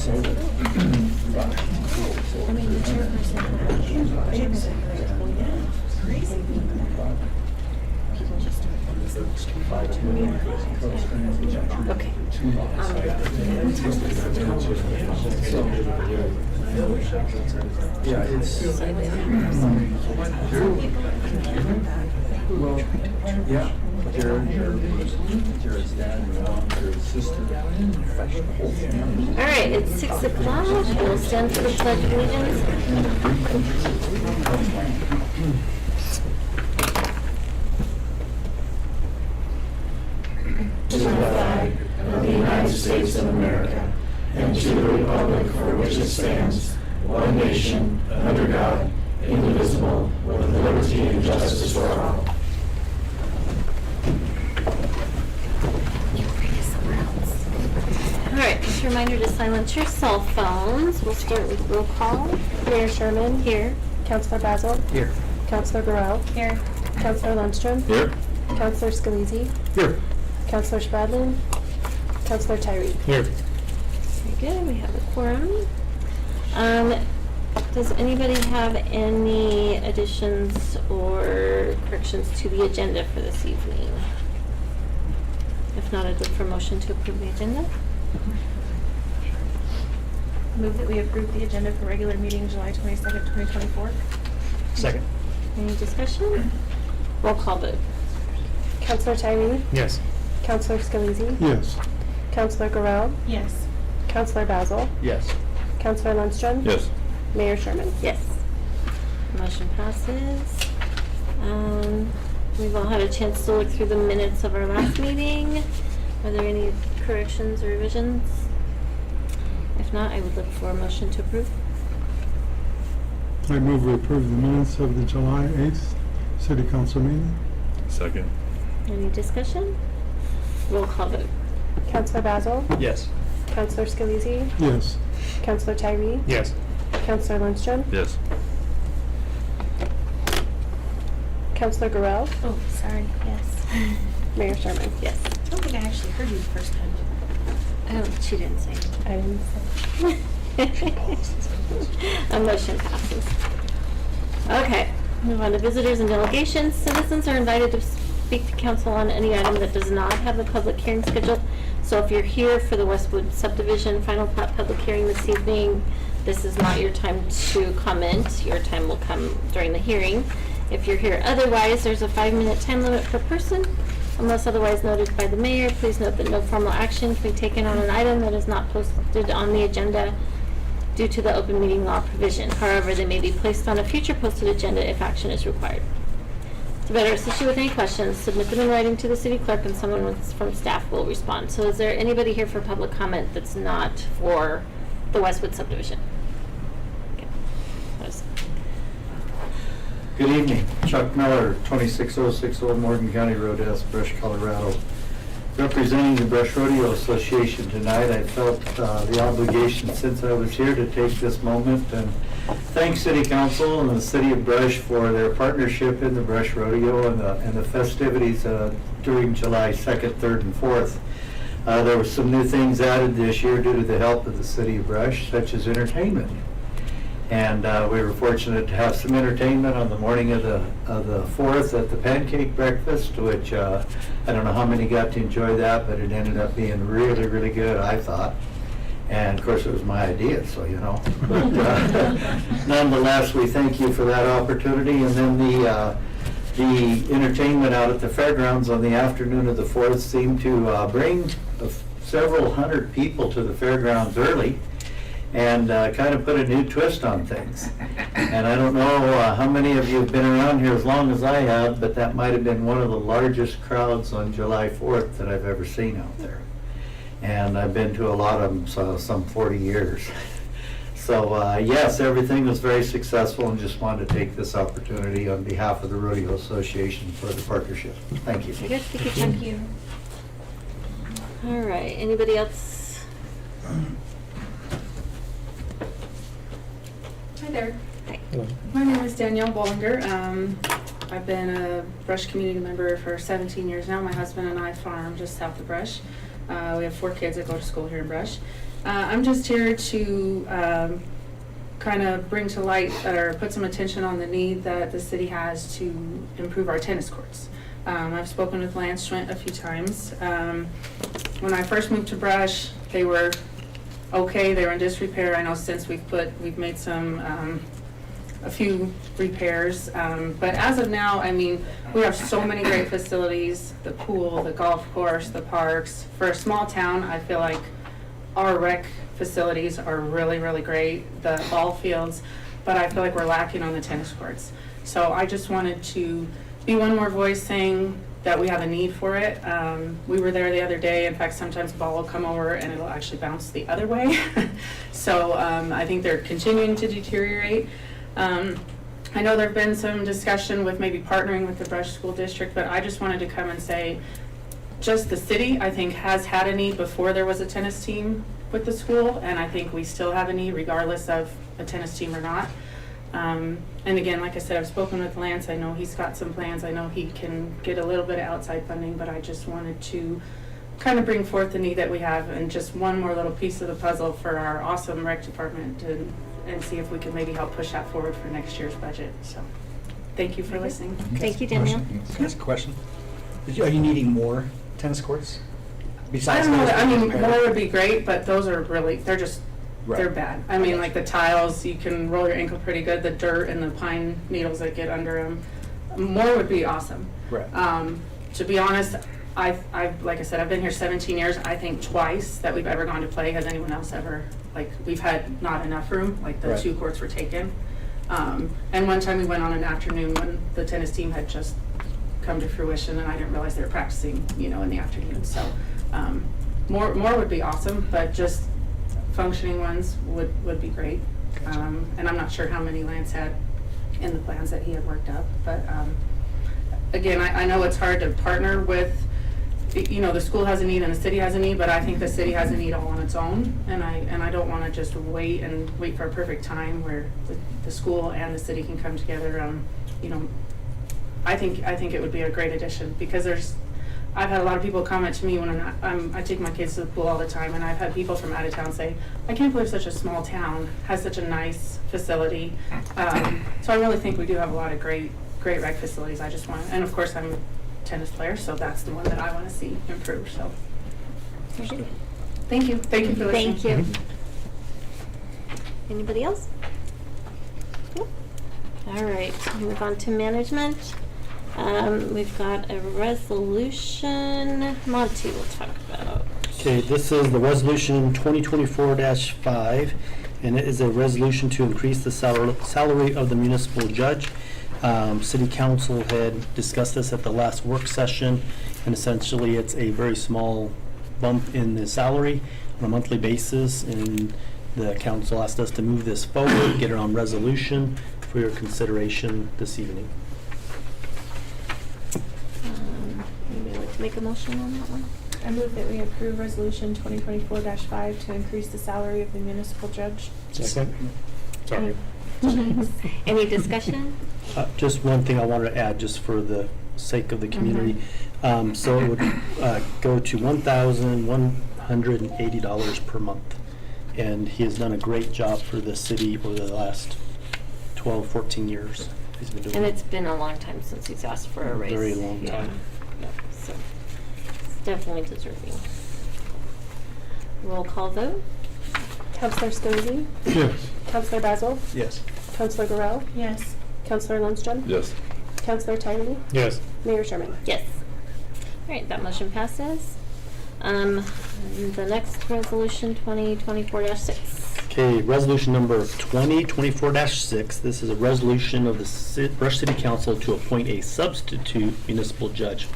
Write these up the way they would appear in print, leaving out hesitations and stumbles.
I mean, the chairperson. Crazy. People just okay. Yeah, it's. Well, yeah. Jared's dad, your mom, your sister, the whole family. All right, it's 6 o'clock. We'll stand for the Pledge of Allegiance. To the flag of the United States of America, and to the republic for which it stands, one nation, under God, indivisible, with liberty and justice for all. All right, just a reminder to silence your cell phones. We'll start with roll call. Mayor Sherman. Here. Councilor Basil. Here. Councilor Garrell. Here. Councilor Lundstrom. Here. Councilor Scalise. Here. Councilor Spradlin. Councilor Tyree. Here. Very good, we have a quorum. Does anybody have any additions or corrections to the agenda for this evening? If not, I'd look for a motion to approve the agenda. Move that we approve the agenda for regular meeting July 22nd, 2024. Second. Any discussion? Roll call vote. Councilor Tyree. Yes. Councilor Scalise. Yes. Councilor Garrell. Yes. Councilor Basil. Yes. Councilor Lundstrom. Yes. Mayor Sherman. Yes. Motion passes. We've all had a chance to look through the minutes of our last meeting. Are there any corrections or revisions? If not, I would look for a motion to approve. I move we approve the minutes of the July 8th City Council meeting. Second. Any discussion? Roll call vote. Councilor Basil. Yes. Councilor Scalise. Yes. Councilor Tyree. Yes. Councilor Lundstrom. Yes. Councilor Garrell. Oh, sorry. Yes. Mayor Sherman. Yes. I don't think I actually heard you the first time. Oh, she didn't say. I didn't say. A motion passes. Okay, move on to visitors and delegations. Citizens are invited to speak to council on any item that does not have a public hearing scheduled. So if you're here for the Westwood Subdivision final plat public hearing this evening, this is not your time to comment. Your time will come during the hearing. If you're here otherwise, there's a 5-minute time limit per person. Unless otherwise noted by the mayor, please note that no formal action can be taken on an item that is not posted on the agenda due to the open meeting law provision. However, they may be placed on a future posted agenda if action is required. To better assist you with any questions, submit them in writing to the city clerk and someone from staff will respond. So is there anybody here for public comment that's not for the Westwood subdivision? Okay. Good evening, Chuck Miller, 26060 Morgan County Road, Brush, Colorado. Representing the Brush Rodeo Association tonight, I felt the obligation since I was here to take this moment and thank City Council and the City of Brush for their partnership in the Brush Rodeo and the festivities during July 2nd, 3rd, and 4th. There were some new things added this year due to the help of the City of Brush, such as entertainment. And we were fortunate to have some entertainment on the morning of the 4th at the pancake breakfast, which I don't know how many got to enjoy that, but it ended up being really, really good, I thought. And of course, it was my idea, so you know. But nonetheless, we thank you for that opportunity. And then the entertainment out at the fairgrounds on the afternoon of the 4th seemed to bring several hundred people to the fairgrounds early, and kind of put a new twist on things. And I don't know how many of you have been around here as long as I have, but that might have been one of the largest crowds on July 4th that I've ever seen out there. And I've been to a lot of them, so some 40 years. So yes, everything was very successful, and just wanted to take this opportunity on behalf of the Rodeo Association for the partnership. Thank you. Very good. Thank you, Chuck. Thank you. All right, anybody else? Hi there. Hi. My name is Danielle Bollinger. I've been a Brush community member for 17 years now. My husband and I farm just south of Brush. We have 4 kids that go to school here in Brush. I'm just here to kind of bring to light or put some attention on the need that the city has to improve our tennis courts. I've spoken with Lance Schwint a few times. When I first moved to Brush, they were okay, they were in disrepair. I know since we've made a few repairs, but as of now, I mean, we have so many great facilities, the pool, the golf course, the parks. For a small town, I feel like our rec facilities are really, really great, the ball fields, but I feel like we're lacking on the tennis courts. So I just wanted to be one more voice saying that we have a need for it. We were there the other day. In fact, sometimes ball will come over and it'll actually bounce the other way. So I think they're continuing to deteriorate. I know there've been some discussion with maybe partnering with the Brush School District, but I just wanted to come and say, just the city, I think, has had a need before there was a tennis team with the school, and I think we still have a need regardless of a tennis team or not. And again, like I said, I've spoken with Lance. I know he's got some plans. I know he can get a little bit of outside funding, but I just wanted to kind of bring forth the need that we have and just one more little piece of the puzzle for our awesome rec department and see if we can maybe help push that forward for next year's budget. So thank you for listening. Thank you, Danielle. Can I ask a question? Are you needing more tennis courts? I Besides don't know, those I mean, repair? more would be great, but those are really, they're Right. bad. I mean, like the tiles, you can roll your ankle pretty good, the dirt and the pine needles that get under them. More would be awesome. Right. To be honest, I've, like I said, I've been here 17 years. I think twice that we've ever gone to play has anyone else ever, like, we've had not enough room, like the Right. 2 courts were taken. And one time we went on an afternoon when the tennis team had just come to fruition and I didn't realize they were practicing, in the afternoon. So, more would be awesome, but just functioning ones would be great. And I'm not sure how many Lance had in the plans that he had worked up, but, again, I know it's hard to partner with, the school has a need and the city has a need, but I think the city has a need all on its own, and I don't want to just wait for a perfect time where the school and the city can come together. I think it would be a great addition because I've had a lot of people comment to me when I take my kids to the pool all the time, and I've had people from out of town say, I can't believe such a small town has such a nice facility. So I really think we do have a lot of great rec facilities. I just want, and of course I'm a tennis player, so that's the one that I want to see improve. So thank you for listening. Thank you. Anybody else? Nope. All right, move on to management. We've got a resolution. Monty will talk about. Okay, this is the resolution 2024-5, and it is a resolution to increase the salary of the municipal judge. City Council had discussed this at the last work session, and essentially it's a very small bump in the salary on a monthly basis, and the council asked us to move this forward, get it on resolution for your consideration this evening. Anybody like to make a motion on that one? I move that we approve resolution 2024-5 to increase the salary of the municipal judge. Second. Sorry. Any discussion? Just one thing I wanted to add, just for the sake of the community. So it would go to $1,180 per month. And he has done a great job for the city over the last 12, 14 years. He's been doing And it's been a long time since he's asked for a raise. Very long time. Yeah. So it's definitely deserving. Roll call vote. Counselor Stozzi? Yes. Counselor Basil? Yes. Counselor Guerrero? Yes. Counselor Lundstrom? Yes. Counselor Tyerby? Yes. Mayor Sherman? Yes. All right, that motion passes. The next resolution, 2024-6. Okay, resolution number 2024-6. This is a resolution of the Brush City Council to appoint a substitute municipal judge.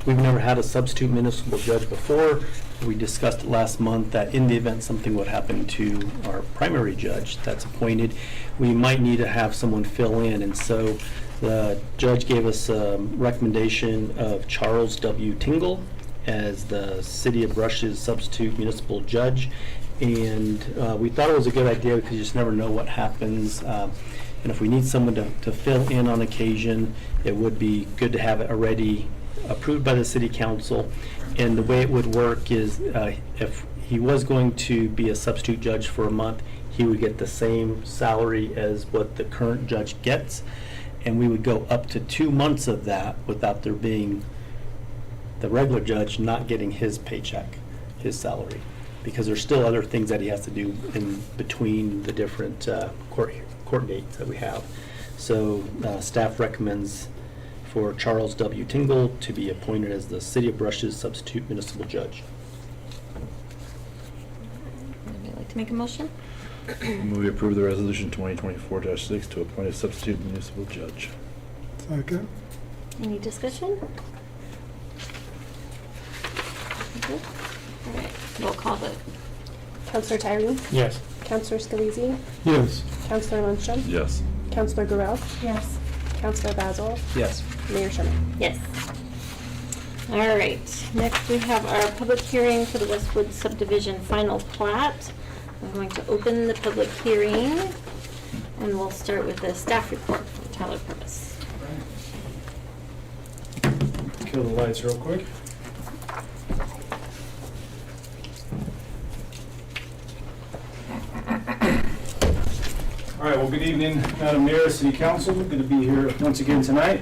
We've never had a substitute municipal judge before. We discussed last month that in the event something would happen to our primary judge that's appointed, we might need to have someone fill in. And so the judge gave us a recommendation of Charles W. Tingle as the City of Brush's substitute municipal judge. And we thought it was a good idea because you just never know what happens. And if we need someone to fill in on occasion, it would be good to have it already approved by the City Council. And the way it would work is if he was going to be a substitute judge for a month. He would get the same salary as what the current judge gets, and we would go up to 2 months of that without there being the regular judge not getting his paycheck, his salary, because there's still other things that he has to do in between the different court dates that we have. So staff recommends for Charles W. Tingle to be appointed as the City of Brush's substitute municipal judge. Would you like to make a motion? Move we approve the resolution 2024-6 to appoint a substitute municipal judge. Second. Any discussion? Good. All right, roll call vote. Counselor Tyrie? Yes. Counselor Scalise? Yes. Counselor Lundstrom? Yes. Counselor Guerrero? Yes. Counselor Basil? Yes. Mayor Sherman? Yes. All right, next we have our public hearing for the Westwood Subdivision Final Plat. I'm going to open the public hearing, and we'll start with the staff report from Tyler Purvis. Kill the lights real quick. All right, well, good evening, Madam Mayor, City Council. Good to be here once again tonight.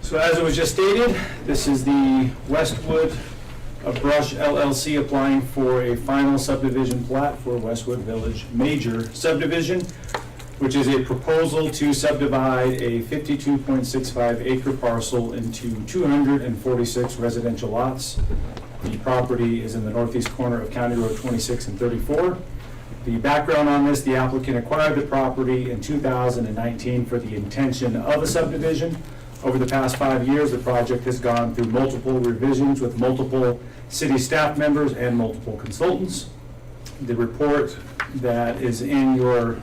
So as it was just stated, this is the Westwood Brush LLC applying for a final subdivision plat for Westwood Village Major Subdivision, which is a proposal to subdivide a 52.65 acre parcel into 246 residential lots. The property is in the northeast corner of County Road 26 and 34. The background on this, the applicant acquired the property in 2019 for the intention of a subdivision. Over the past 5 years, the project has gone through multiple revisions with multiple city staff members and multiple consultants. The report that is in your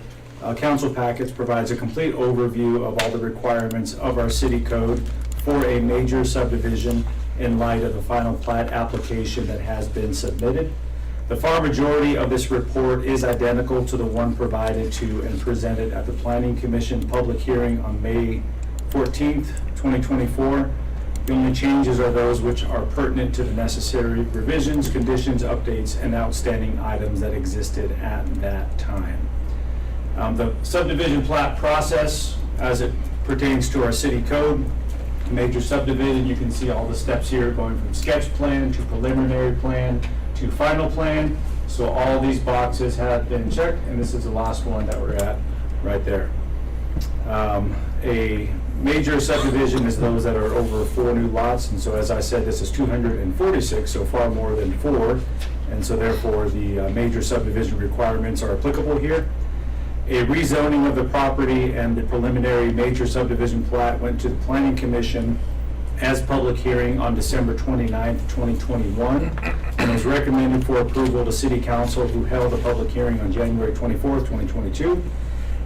council packets provides a complete overview of all the requirements of our city code for a major subdivision in light of the final plat application that has been submitted. The far majority of this report is identical to the one provided to and presented at the Planning Commission public hearing on May 14th, 2024. The only changes are those which are pertinent to the necessary revisions, conditions, updates, and outstanding items that existed at that time. The subdivision plat process, as it pertains to our city code, major subdivision, you can see all the steps here going from sketch plan to preliminary plan to final plan. So all these boxes have been checked, and this is the last one that we're at right there. A major subdivision is those that are over 4 new lots, and so as I said, this is 246, so far more than 4, and so therefore the major subdivision requirements are applicable here. A rezoning of the property and the preliminary major subdivision plat went to the Planning Commission as public hearing on December 29th, 2021, and was recommended for approval to City Council, who held a public hearing on January 24th, 2022.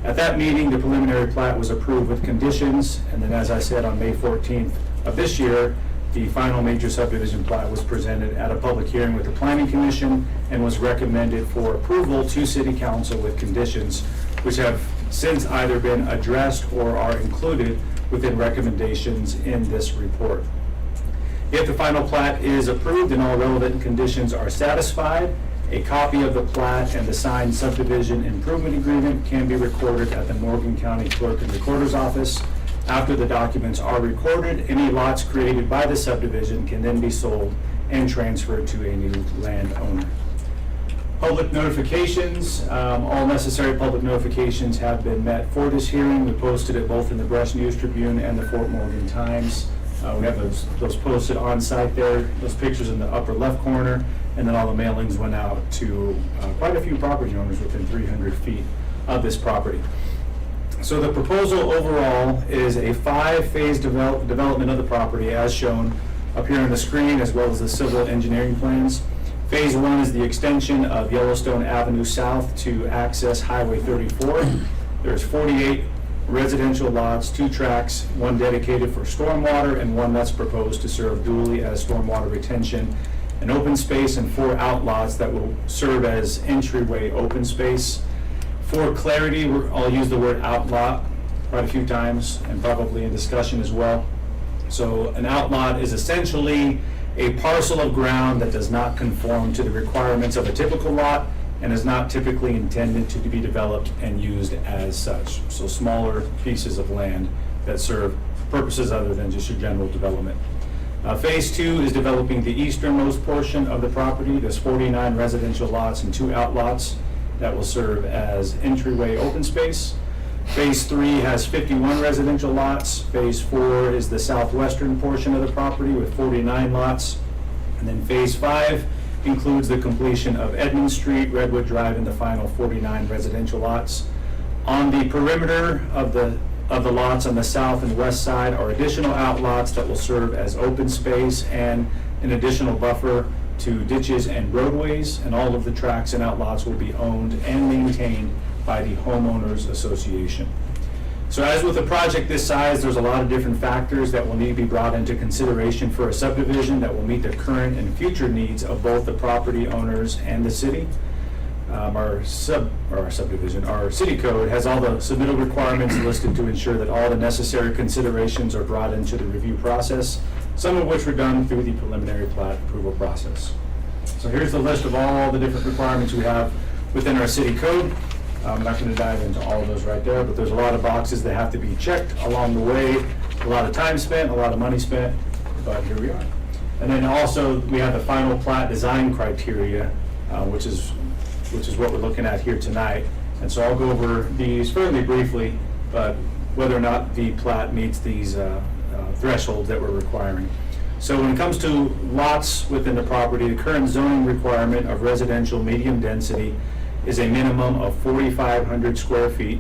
At that meeting, the preliminary plat was approved with conditions, and then as I said, on May 14th of this year, the final major subdivision plat was presented at a public hearing with the Planning Commission and was recommended for approval to City Council with conditions, which have since either been addressed or are included within recommendations in this report. If the final plat is approved and all relevant conditions are satisfied, a copy of the plat and the signed subdivision improvement agreement can be recorded at the Morgan County Clerk and Recorder's Office. After the documents are recorded, any lots created by the subdivision can then be sold and transferred to a new landowner. Public notifications, all necessary public notifications have been met for this hearing. We posted it both in the Brush News Tribune and the Fort Morgan Times. We have those posted on site there, those pictures in the upper left corner, and then all the mailings went out to quite a few property owners within 300 feet of this property. So the proposal overall is a 5-phase development of the property as shown up here on the screen, as well as the civil engineering plans. Phase 1 is the extension of Yellowstone Avenue South to access Highway 34. There's 48 residential lots, 2 tracks, 1 dedicated for stormwater and 1 that's proposed to serve dually as stormwater retention, an open space, and 4 outlots that will serve as entryway open space. For clarity, I'll use the word outlot quite a few times and probably in discussion as well. So an outlot is essentially a parcel of ground that does not conform to the requirements of a typical lot and is not typically intended to be developed and used as such. So smaller pieces of land that serve purposes other than just your general development. Phase 2 is developing the easternmost portion of the property. There's 49 residential lots and 2 outlots that will serve as entryway open space. Phase 3 has 51 residential lots. Phase 4 is the southwestern portion of the property with 49 lots. And then Phase 5 includes the completion of Edmund Street, Redwood Drive, and the final 49 residential lots. On the perimeter of the lots on the south and west side are additional outlots that will serve as open space and an additional buffer to ditches and roadways, and all of the tracks and outlots will be owned and maintained by the homeowners association. So as with a project this size, there's a lot of different factors that will need to be brought into consideration for a subdivision that will meet the current and future needs of both the property owners and the city. Our subdivision, our city code has all the submittal requirements listed to ensure that all the necessary considerations are brought into the review process, some of which were done through the preliminary plat approval process. So here's the list of all the different requirements we have within our city code. I'm not going to dive into all of those right there, but there's a lot of boxes that have to be checked along the way, a lot of time spent, a lot of money spent, but here we are. And then also we have the final plat design criteria, which is what we're looking at here tonight. And so I'll go over these fairly briefly, but whether or not the plat meets these thresholds that we're requiring. So when it comes to lots within the property, the current zoning requirement of residential medium density is a minimum of 4,500 square feet.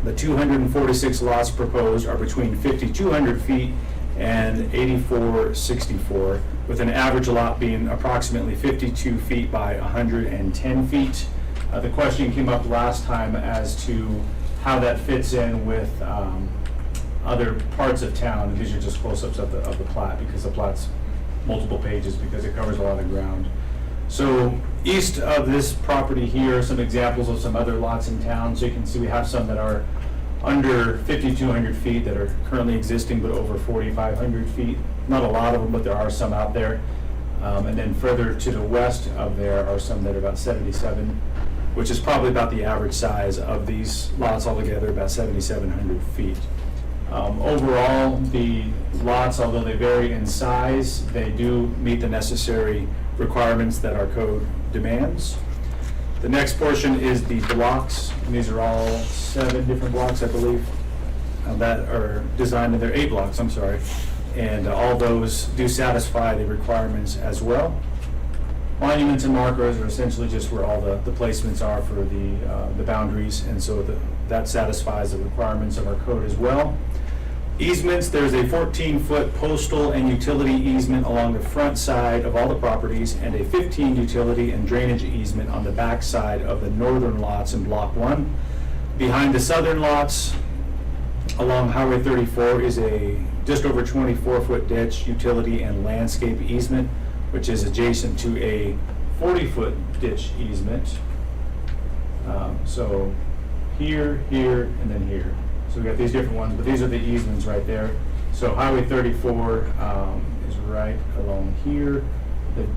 The 246 lots proposed are between 5,200 feet and 8,464, with an average lot being approximately 52 feet by 110 feet. The question came up last time as to how that fits in with other parts of town, and these are just close-ups of the plat, because the plat's multiple pages because it covers a lot of ground. So east of this property here are some examples of some other lots in town. So you can see we have some that are under 5,200 feet that are currently existing, but over 4,500 feet. Not a lot of them, but there are some out there. And then further to the west of there are some that are about 77, which is probably about the average size of these lots altogether, about 7,700 feet. Overall, the lots, although they vary in size, they do meet the necessary requirements that our code demands. The next portion is the blocks, and these are all 7 different blocks, I believe, that are designed, and they're 8 blocks, I'm sorry, and all those do satisfy the requirements as well. Monuments and markers are essentially just where all the placements are for the boundaries, and so that satisfies the requirements of our code as well. Easements, there's a 14-foot postal and utility easement along the front side of all the properties, and a 15 utility and drainage easement on the back side of the northern lots in Block 1. Behind the southern lots along Highway 34 is a just over 24-foot ditch, utility, and landscape easement, which is adjacent to a 40-foot ditch easement. So here, and then here. So we got these different ones, but these are the easements right there. So Highway 34 is right along here. The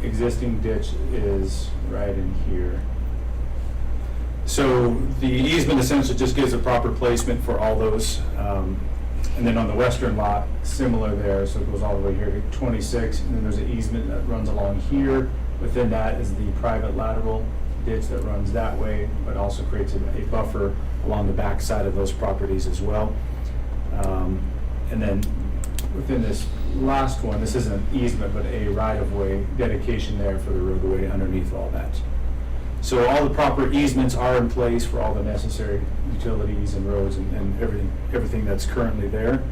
existing ditch is right in here. So the easement essentially just gives a proper placement for all those. And then on the western lot, similar there, so it goes all the way here to 26, and then there's an easement that runs along here. Within that is the private lateral ditch that runs that way, but also creates a buffer along the back side of those properties as well. And then within this last one, this isn't an easement, but a right-of-way dedication there for the roadway underneath all that. So all the proper easements are in place for all the necessary utilities and roads and everything that's currently there.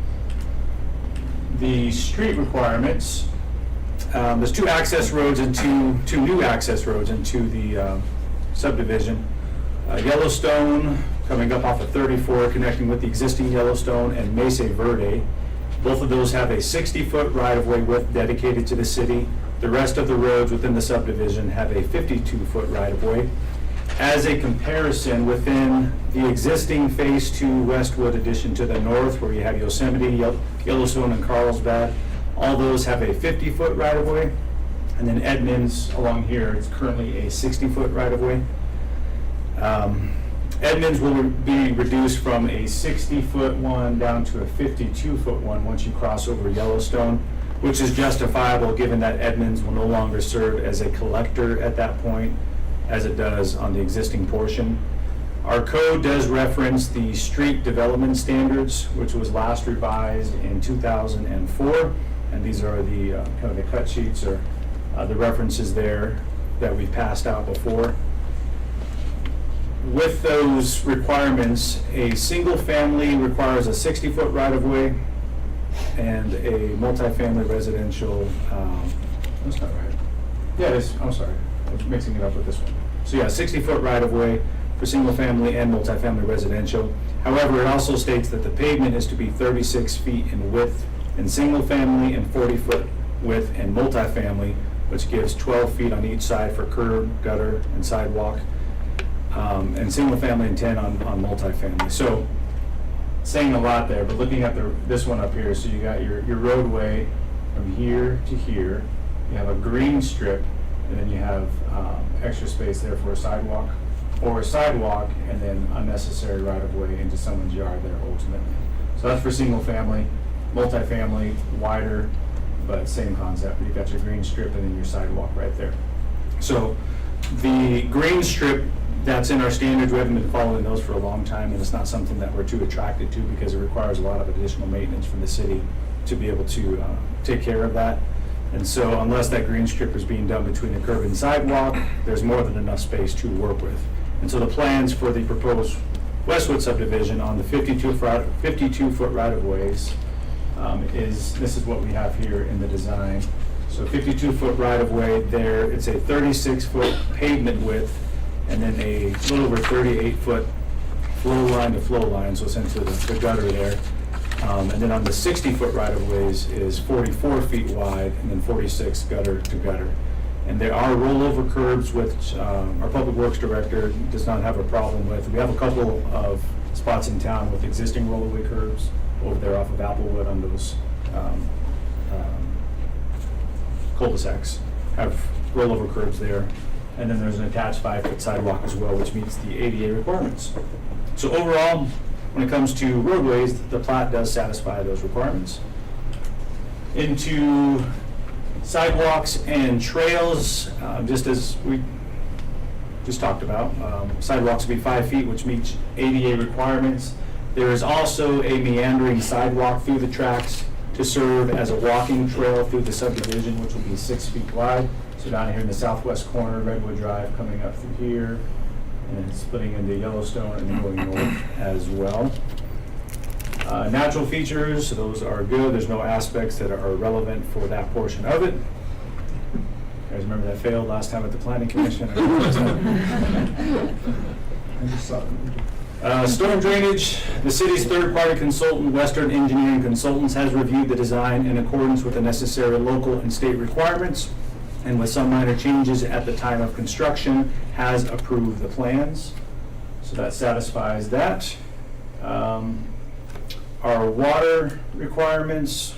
The street requirements, there's 2 access roads and two new access roads into the subdivision. Yellowstone coming up off of 34, connecting with the existing Yellowstone, and Mesa Verde. Both of those have a 60-foot right-of-way width dedicated to the city. The rest of the roads within the subdivision have a 52-foot right-of-way. As a comparison, within the existing Phase 2 Westwood addition to the north, where you have Yosemite, Yellowstone, and Carlsbad, All those have a 50-foot right-of-way. And then Edmonds along here is currently a 60-foot right-of-way. Edmonds will be reduced from a 60-foot one down to a 52-foot one once you cross over Yellowstone, which is justifiable given that Edmonds will no longer serve as a collector at that point as it does on the existing portion. Our code does reference the street development standards, which was last revised in 2004, and these are the kind of the cut sheets or the references there that we've passed out before. With those requirements, a single family requires a 60-foot right-of-way, and a multifamily residential, that's not right. Yeah, it is, I'm sorry, I'm mixing it up with this one. So yeah, 60-foot right-of-way for single family and multifamily residential. However, it also states that the pavement is to be 36 feet in width in single family and 40-foot width in multifamily, which gives 12 feet on each side for curb, gutter, and sidewalk. And single family and 10 on multifamily. So saying a lot there, but looking at this one up here, so you got your roadway from here to here, you have a green strip, and then you have extra space there for a sidewalk, or a sidewalk, and then unnecessary right-of-way into someone's yard there ultimately. So that's for single family. Multifamily, wider, but same concept. You got your green strip and then your sidewalk right there. So the green strip, that's in our standards. We haven't been following those for a long time, and it's not something that we're too attracted to because it requires a lot of additional maintenance from the city to be able to take care of that. And so unless that green strip is being done between the curb and sidewalk, there's more than enough space to work with. And so the plans for the proposed Westwood subdivision on the 52-foot right-of-ways this is what we have here in the design. So 52-foot right-of-way there, it's a 36-foot pavement width, and then a little over 38-foot flow line to flow line, so essentially the gutter there. And then on the 60-foot right-of-ways is 44 feet wide and then 46 gutter to gutter. And there are rollover curbs, which our Public Works Director does not have a problem with. We have a couple of spots in town with existing rollaway curbs over there off of Applewood on those cul-de-sacs, have rollover curbs there. And then there's an attached 5-foot sidewalk as well, which meets the ADA requirements. So overall, when it comes to roadways, the plat does satisfy those requirements. Into sidewalks and trails, just as we just talked about, sidewalks will be 5 feet, which meets ADA requirements. There is also a meandering sidewalk through the tracks to serve as a walking trail through the subdivision, which will be 6 feet wide. So down here in the southwest corner, Redwood Drive coming up through here, and then splitting into Yellowstone and then going north as well. Natural features, those are good. There's no aspects that are relevant for that portion of it. You guys remember that failed last time at the Planning Commission? Storm drainage, the city's third-party consultant, Western Engineering Consultants, has reviewed the design in accordance with the necessary local and state requirements, and with some minor changes at the time of construction, has approved the plans. So that satisfies that. Our water requirements,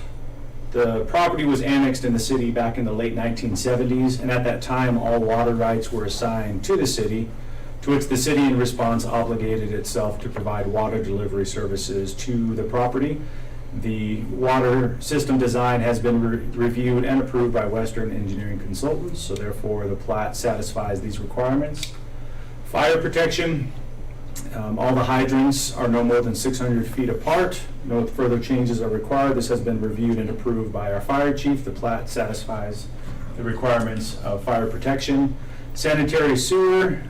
the property was annexed in the city back in the late 1970s, and at that time, all water rights were assigned to the city, to which the city in response obligated itself to provide water delivery services to the property. The water system design has been reviewed and approved by Western Engineering Consultants, so therefore the plat satisfies these requirements. Fire protection, all the hydrants are no more than 600 feet apart. No further changes are required. This has been reviewed and approved by our fire chief. The plat satisfies the requirements of fire protection. Sanitary sewer,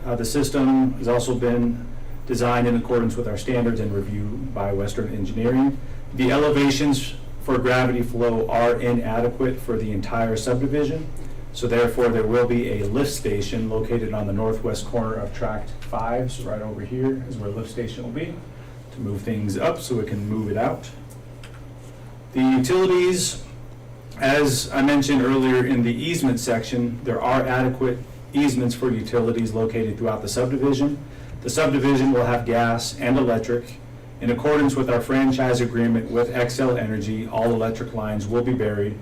the system has also been designed in accordance with our standards and reviewed by Western Engineering. The elevations for gravity flow are inadequate for the entire subdivision, so therefore there will be a lift station located on the northwest corner of Tract 5, so right over here is where the lift station will be, to move things up so it can move it out. The utilities, as I mentioned earlier in the easement section, there are adequate easements for utilities located throughout the subdivision. The subdivision will have gas and electric, In accordance with our franchise agreement with Xcel Energy, all electric lines will be buried.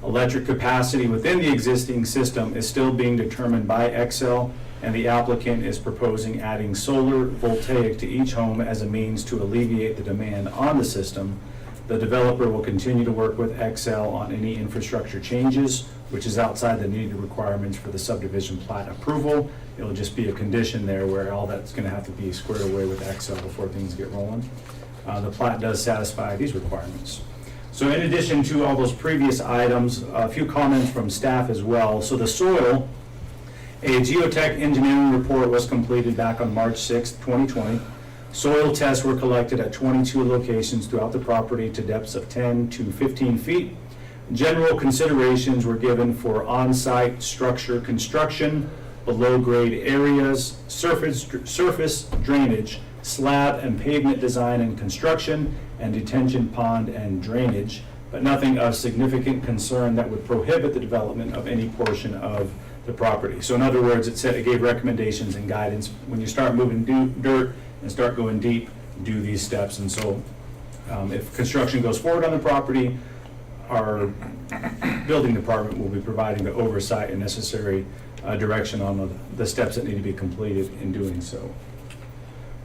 Electric capacity within the existing system is still being determined by Xcel, and the applicant is proposing adding solar voltaic to each home as a means to alleviate the demand on the system. The developer will continue to work with Xcel on any infrastructure changes, which is outside the needed requirements for the subdivision plat approval. It'll just be a condition there where all that's going to have to be squared away with Xcel before things get rolling. The plat does satisfy these requirements. So in addition to all those previous items, a few comments from staff as well. So the soil, a geotech engineering report was completed back on March 6, 2020. Soil tests were collected at 22 locations throughout the property to depths of 10 to 15 feet. General considerations were given for on-site structure construction, below-grade areas, surface drainage, slab and pavement design and construction, and detention pond and drainage, but nothing of significant concern that would prohibit the development of any portion of the property. So in other words, it gave recommendations and guidance. When you start moving dirt and start going deep, do these steps. And so if construction goes forward on the property, our building department will be providing the oversight and necessary direction on the steps that need to be completed in doing so.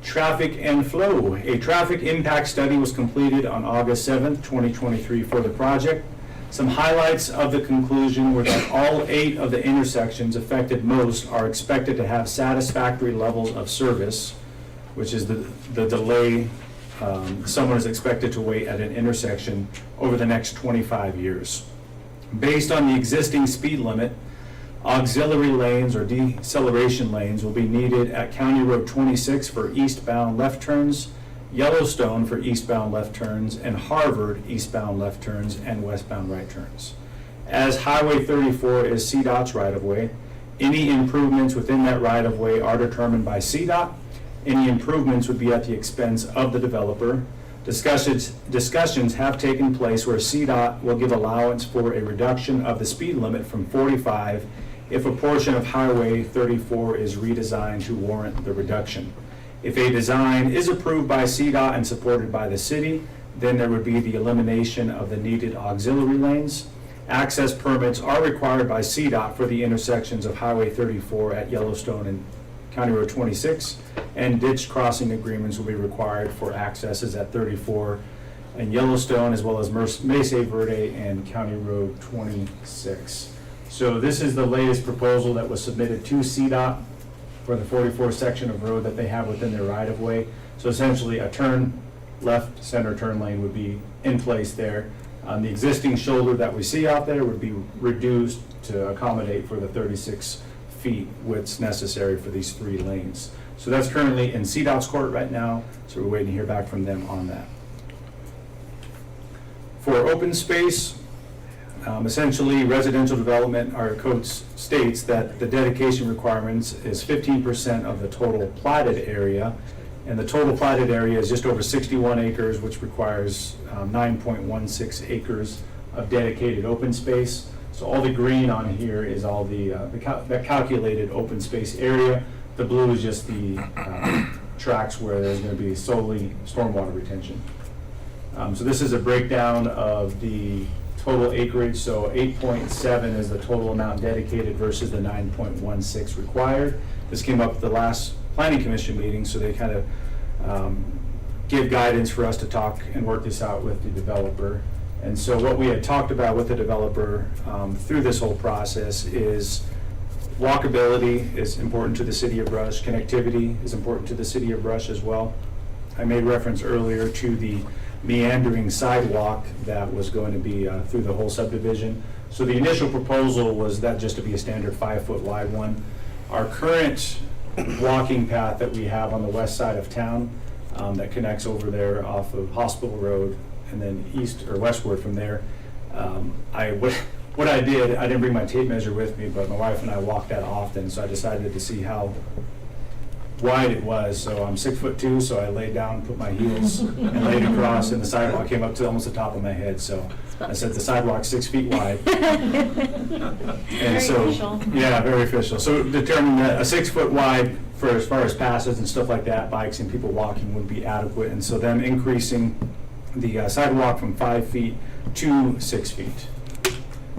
Traffic and flow. A traffic impact study was completed on August 7th, 2023 for the project. Some highlights of the conclusion were that all 8 of the intersections affected most are expected to have satisfactory levels of service, which is the delay someone is expected to wait at an intersection over the next 25 years. Based on the existing speed limit, auxiliary lanes or deceleration lanes will be needed at County Road 26 for eastbound left turns, Yellowstone for eastbound left turns, and Harvard eastbound left turns and westbound right turns. As Highway 34 is CDOT's right-of-way, any improvements within that right-of-way are determined by CDOT. Any improvements would be at the expense of the developer. Discussions have taken place where CDOT will give allowance for a reduction of the speed limit from 45 if a portion of Highway 34 is redesigned to warrant the reduction. If a design is approved by CDOT and supported by the city, then there would be the elimination of the needed auxiliary lanes. Access permits are required by CDOT for the intersections of Highway 34 at Yellowstone and County Road 26, and ditch crossing agreements will be required for accesses at 34 and Yellowstone, as well as Mesa Verde and County Road 26. So this is the latest proposal that was submitted to CDOT for the 44 section of road that they have within their right-of-way. So essentially a left center turn lane would be in place there. The existing shoulder that we see out there would be reduced to accommodate for the 36 feet widths necessary for these 3 lanes. So that's currently in CDOT's court right now, so we're waiting to hear back from them on that. For open space, essentially residential development, our code states that the dedication requirements is 15% of the total platted area, and the total platted area is just over 61 acres, which requires 9.16 acres of dedicated open space. So all the green on here is all the calculated open space area. The blue is just the tracks where there's going to be solely stormwater retention. So this is a breakdown of the total acreage. So 8.7 is the total amount dedicated versus the 9.16 required. This came up at the last planning commission meeting, so they kind of give guidance for us to talk and work this out with the developer. And so what we had talked about with the developer through this whole process is walkability is important to the city of Brush. Connectivity is important to the city of Brush as well. I made reference earlier to the meandering sidewalk that was going to be through the whole subdivision. So the initial proposal was that just to be a standard 5-foot wide one. Our current walking path that we have on the west side of town that connects over there off of Hospital Road and then east or westward from there, what I did, I didn't bring my tape measure with me, but my wife and I walk that often, so I decided to see how wide it was. So I'm 6'2", so I laid down, put my heels, and laid across, and the sidewalk came up to almost the top of my head. So I said the sidewalk's 6 feet wide. And Very so, official. yeah, very official. So determined that a 6 foot wide for as far as passes and stuff like that, bikes and people walking would be adequate. And so them increasing the sidewalk from 5 feet to 6 feet.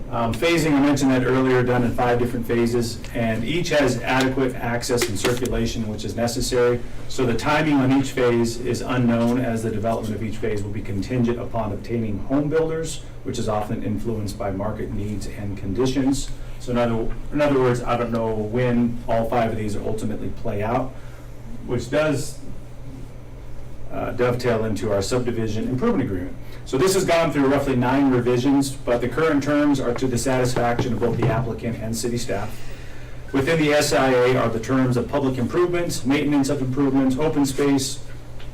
Phasing, I mentioned that earlier, done in 5 different phases, and each has adequate access and circulation which is necessary. So the timing on each phase is unknown, as the development of each phase will be contingent upon obtaining home builders, which is often influenced by market needs and conditions. So in other words, I don't know when all 5 of these will ultimately play out, which does dovetail into our subdivision improvement agreement. So this has gone through roughly 9 revisions, but the current terms are to the satisfaction of both the applicant and city staff. Within the SIA are the terms of public improvements, maintenance of improvements, open space,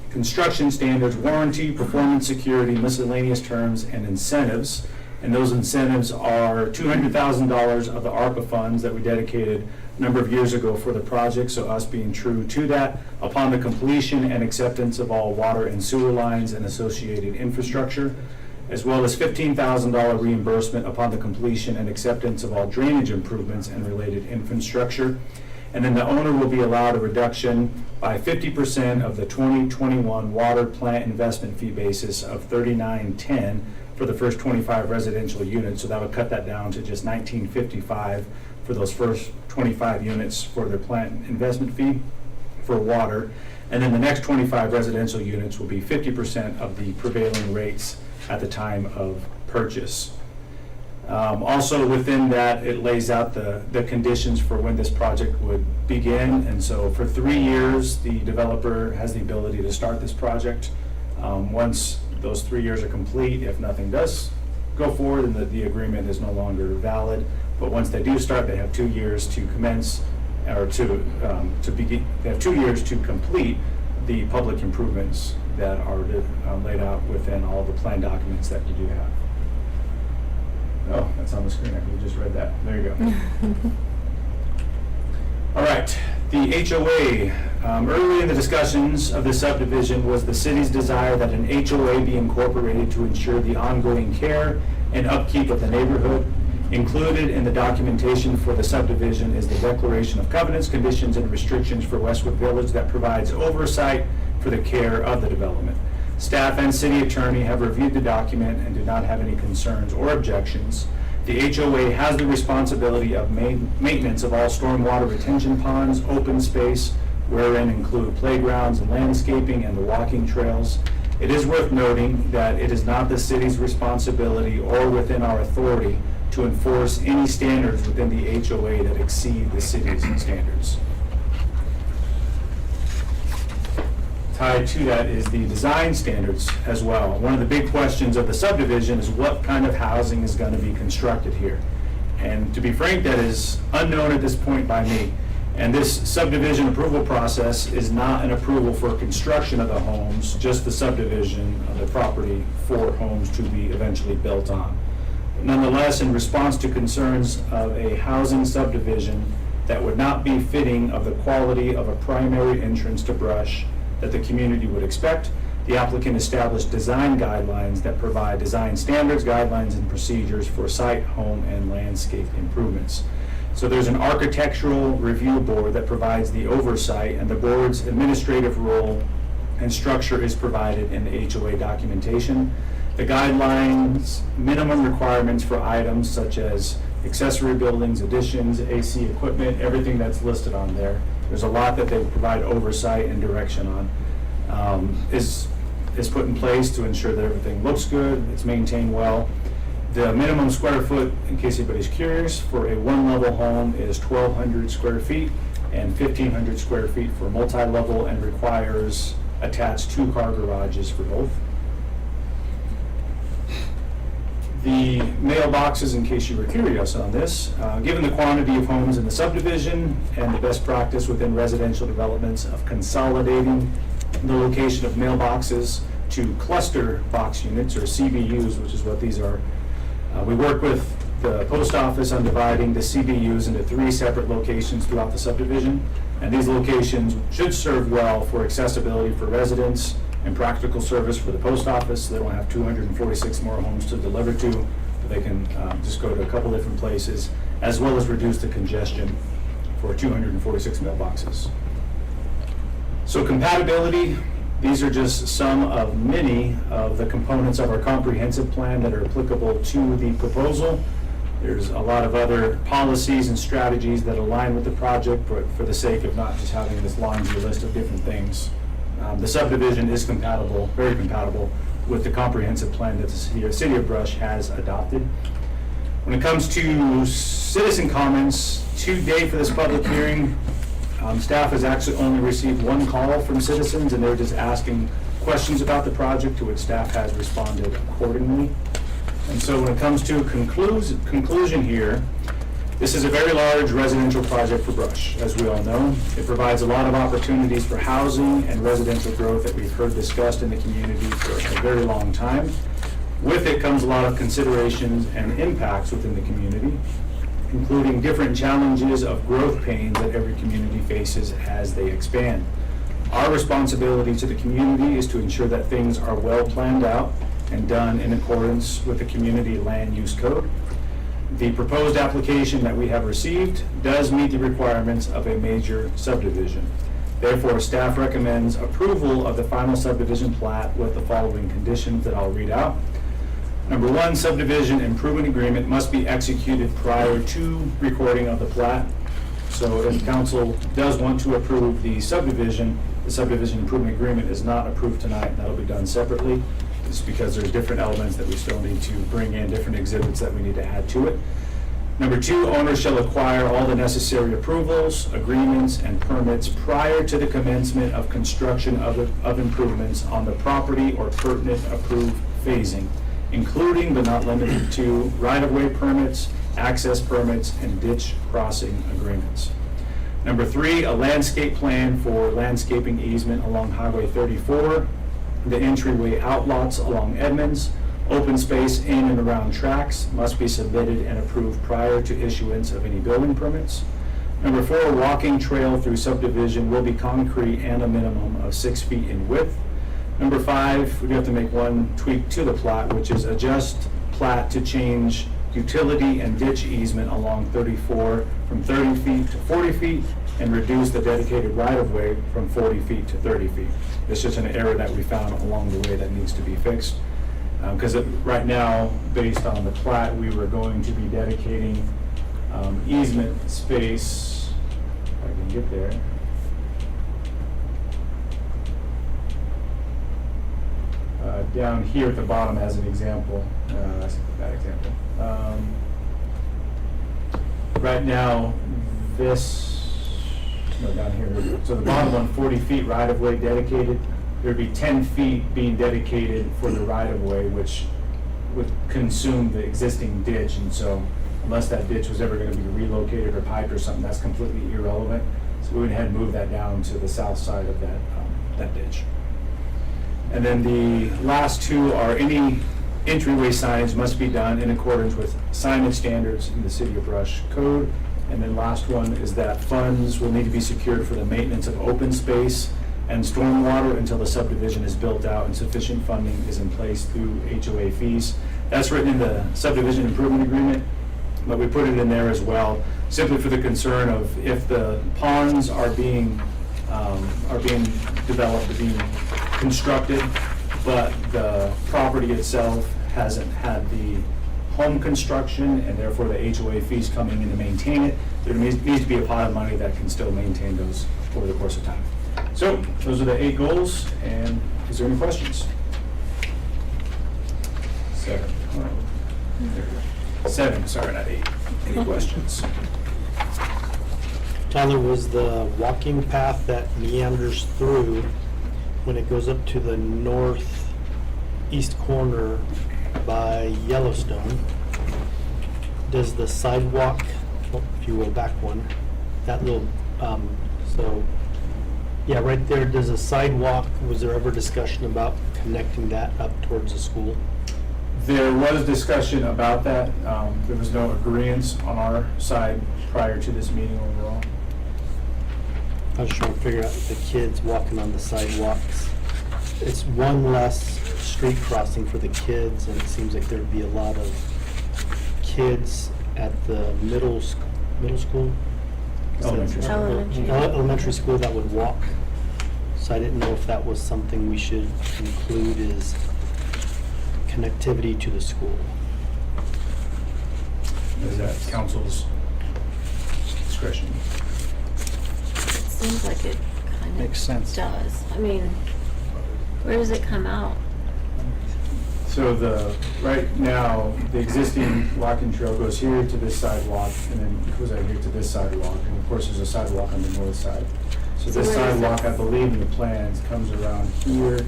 construction standards, warranty, performance, security, miscellaneous terms, and incentives. And those incentives are $200,000 of the ARPA funds that we dedicated a number of years ago for the project, so us being true to that, upon the completion and acceptance of all water and sewer lines and associated infrastructure, as well as $15,000 reimbursement upon the completion and acceptance of all drainage improvements and related infrastructure. And then the owner will be allowed a reduction by 50% of the 2021 water plant investment fee basis of $39.10 for the first 25 residential units. So that would cut that down to just $19.55 for those first 25 units for their plant investment fee for water. And then the next 25 residential units will be 50% of the prevailing rates at the time of purchase. Also within that, it lays out the conditions for when this project would begin. And so for 3 years, the developer has the ability to start this project. Once those 3 years are complete, if nothing does go forward, and the agreement is no longer valid. But once they do start, they have 2 years to commence, or to begin. They have 2 years to complete the public improvements that are laid out within all the plan documents that you do have. Oh, that's on the screen. I could have just read that. There you go. All right, the HOA. Early in the discussions of the subdivision was the city's desire that an HOA be incorporated to ensure the ongoing care and upkeep of the neighborhood. Included in the documentation for the subdivision is the declaration of covenants, conditions, and restrictions for Westwood Village that provides oversight for the care of the development. Staff and city attorney have reviewed the document and do not have any concerns or objections. The HOA has the responsibility of maintenance of all stormwater retention ponds, open space, wherein include playgrounds and landscaping and the walking trails. It is worth noting that it is not the city's responsibility or within our authority to enforce any standards within the HOA that exceed the city's standards. Tied to that is the design standards as well. One of the big questions of the subdivision is what kind of housing is going to be constructed here. And to be frank, that is unknown at this point by me. And this subdivision approval process is not an approval for construction of the homes, just the subdivision of the property for homes to be eventually built on. Nonetheless, in response to concerns of a housing subdivision that would not be fitting of the quality of a primary entrance to brush that the community would expect, the applicant established design guidelines that provide design standards, guidelines, and procedures for site, home, and landscape improvements. So there's an architectural review board that provides the oversight, and the board's administrative role and structure is provided in the HOA documentation. The guidelines, minimum requirements for items such as accessory buildings, additions, AC equipment, everything that's listed on there. There's a lot that they provide oversight and direction on, is put in place to ensure that everything looks good, it's maintained well. The minimum square foot, in case anybody's curious, for a one-level home is 1,200 square feet and 1,500 square feet for multi-level, and requires attached 2-car garages for both. The mailboxes, in case you were curious on this, given the quantity of homes in the subdivision and the best practice within residential developments of consolidating the location of mailboxes to cluster box units, or CBUs, which is what these are, we work with the post office on dividing the CBUs into 3 separate locations throughout the subdivision. And these locations should serve well for accessibility for residents and practical service for the post office. So they don't have 246 more homes to deliver to, but they can just go to a couple different places, as well as reduce the congestion for 246 mailboxes. So compatibility, these are just some of many of the components of our comprehensive plan that are applicable to the proposal. There's a lot of other policies and strategies that align with the project, but for the sake of not just having this laundry list of different things, the subdivision is compatible, very compatible, with the comprehensive plan that the City of Brush has adopted. When it comes to citizen comments, to date for this public hearing, staff has actually only received one call from citizens, and they're just asking questions about the project, to which staff has responded accordingly. And so when it comes to conclusion here, this is a very large residential project for Brush, as we all know. It provides a lot of opportunities for housing and residential growth that we've heard discussed in the community for a very long time. With it comes a lot of considerations and impacts within the community, including different challenges of growth pains that every community faces as they expand. Our responsibility to the community is to ensure that things are well planned out and done in accordance with the community land use code. The proposed application that we have received does meet the requirements of a major subdivision. Therefore, staff recommends approval of the final subdivision plat with the following conditions that I'll read out. Number one, subdivision improvement agreement must be executed prior to recording of the plat. So if council does want to approve the subdivision improvement agreement is not approved tonight. That'll be done separately. It's because there's different elements that we still need to bring in, different exhibits that we need to add to it. Number two, owners shall acquire all the necessary approvals, agreements, and permits prior to the commencement of construction of improvements on the property or pertinent approved phasing, including but not limited to right-of-way permits, access permits, and ditch crossing agreements. Number three, a landscape plan for landscaping easement along Highway 34, the entryway outlots along Edmonds, open space in and around tracks must be submitted and approved prior to issuance of any building permits. Number four, a walking trail through subdivision will be concrete and a minimum of 6 feet in width. Number five, we have to make one tweak to the plat, which is adjust plat to change utility and ditch easement along 34 from 30 feet to 40 feet and reduce the dedicated right-of-way from 40 feet to 30 feet. It's just an error that we found along the way that needs to be fixed. Because right now, based on the plat, we were going to be dedicating easement space, if I can get there. Down here at the bottom as an example. That's a bad example. Right now, down here. So the bottom one, 40 feet right-of-way dedicated. There'd be 10 feet being dedicated for the right-of-way, which would consume the existing ditch. And so unless that ditch was ever going to be relocated or piped or something, that's completely irrelevant. So we went ahead and moved that down to the south side of that ditch. And then the last two are any entryway signage must be done in accordance with signage standards in the City of Brush code. And then last one is that funds will need to be secured for the maintenance of open space and stormwater until the subdivision is built out and sufficient funding is in place through HOA fees. That's written in the subdivision improvement agreement, but we put it in there as well, simply for the concern of if the ponds are being developed, being constructed, but the property itself hasn't had the home construction and therefore the HOA fees coming in to maintain it, there needs to be a pot of money that can still maintain those over the course of time. So those are the 8 goals, and is there any questions? 7. There we go. 7, sorry, not 8. Any questions? Tyler, was the walking path that meanders through when it goes up to the northeast corner by Yellowstone, does the sidewalk, if you will, back one, that little, yeah, right there, does a sidewalk, was there ever discussion about connecting that up towards the school? There was discussion about that. There was no agreement on our side prior to this meeting overall. I was trying to figure out the kids walking on the sidewalks. It's one less street crossing for the kids, and it seems like there'd be a lot of kids at the middle school? Elementary school. Elementary. Elementary school that would walk. So I didn't know if that was something we should include is connectivity to the school. Is that council's discretion? It seems like it kind of Makes sense. does. I mean, where does it come out? So right now, the existing walking trail goes here to this sidewalk, and then goes out here to this sidewalk, and of course, there's a sidewalk on the north side. So So this where is sidewalk, this? I believe in the plans, comes around here,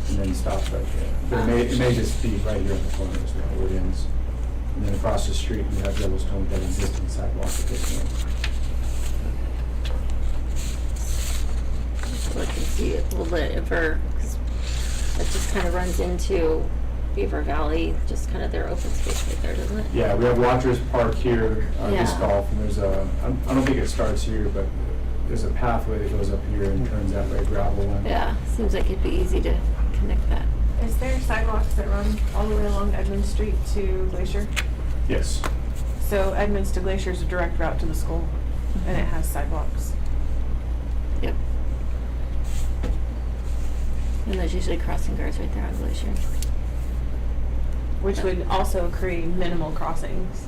and then stops right there. But it may just be right here in the corner as well, where it ends. And then across the street, we have Yellowstone, that existing sidewalk at this point. So I can see it, will it ever, 'cause it just kind of runs into Beaver Valley, just kind of their open space right there, doesn't it? Yeah, we have Watchers Park here, disc Yeah. golf, and there's I don't think it starts here, but there's a pathway that goes up here and turns that red gravel in. Yeah, seems like it'd be easy to connect that. Is there sidewalks that run all the way along Edmund Street to Glacier? Yes. So Edmonds to Glacier is a direct route to the school, and it has sidewalks. Yep. And there's usually crossing guards right there on Glacier. Which would also create minimal crossings.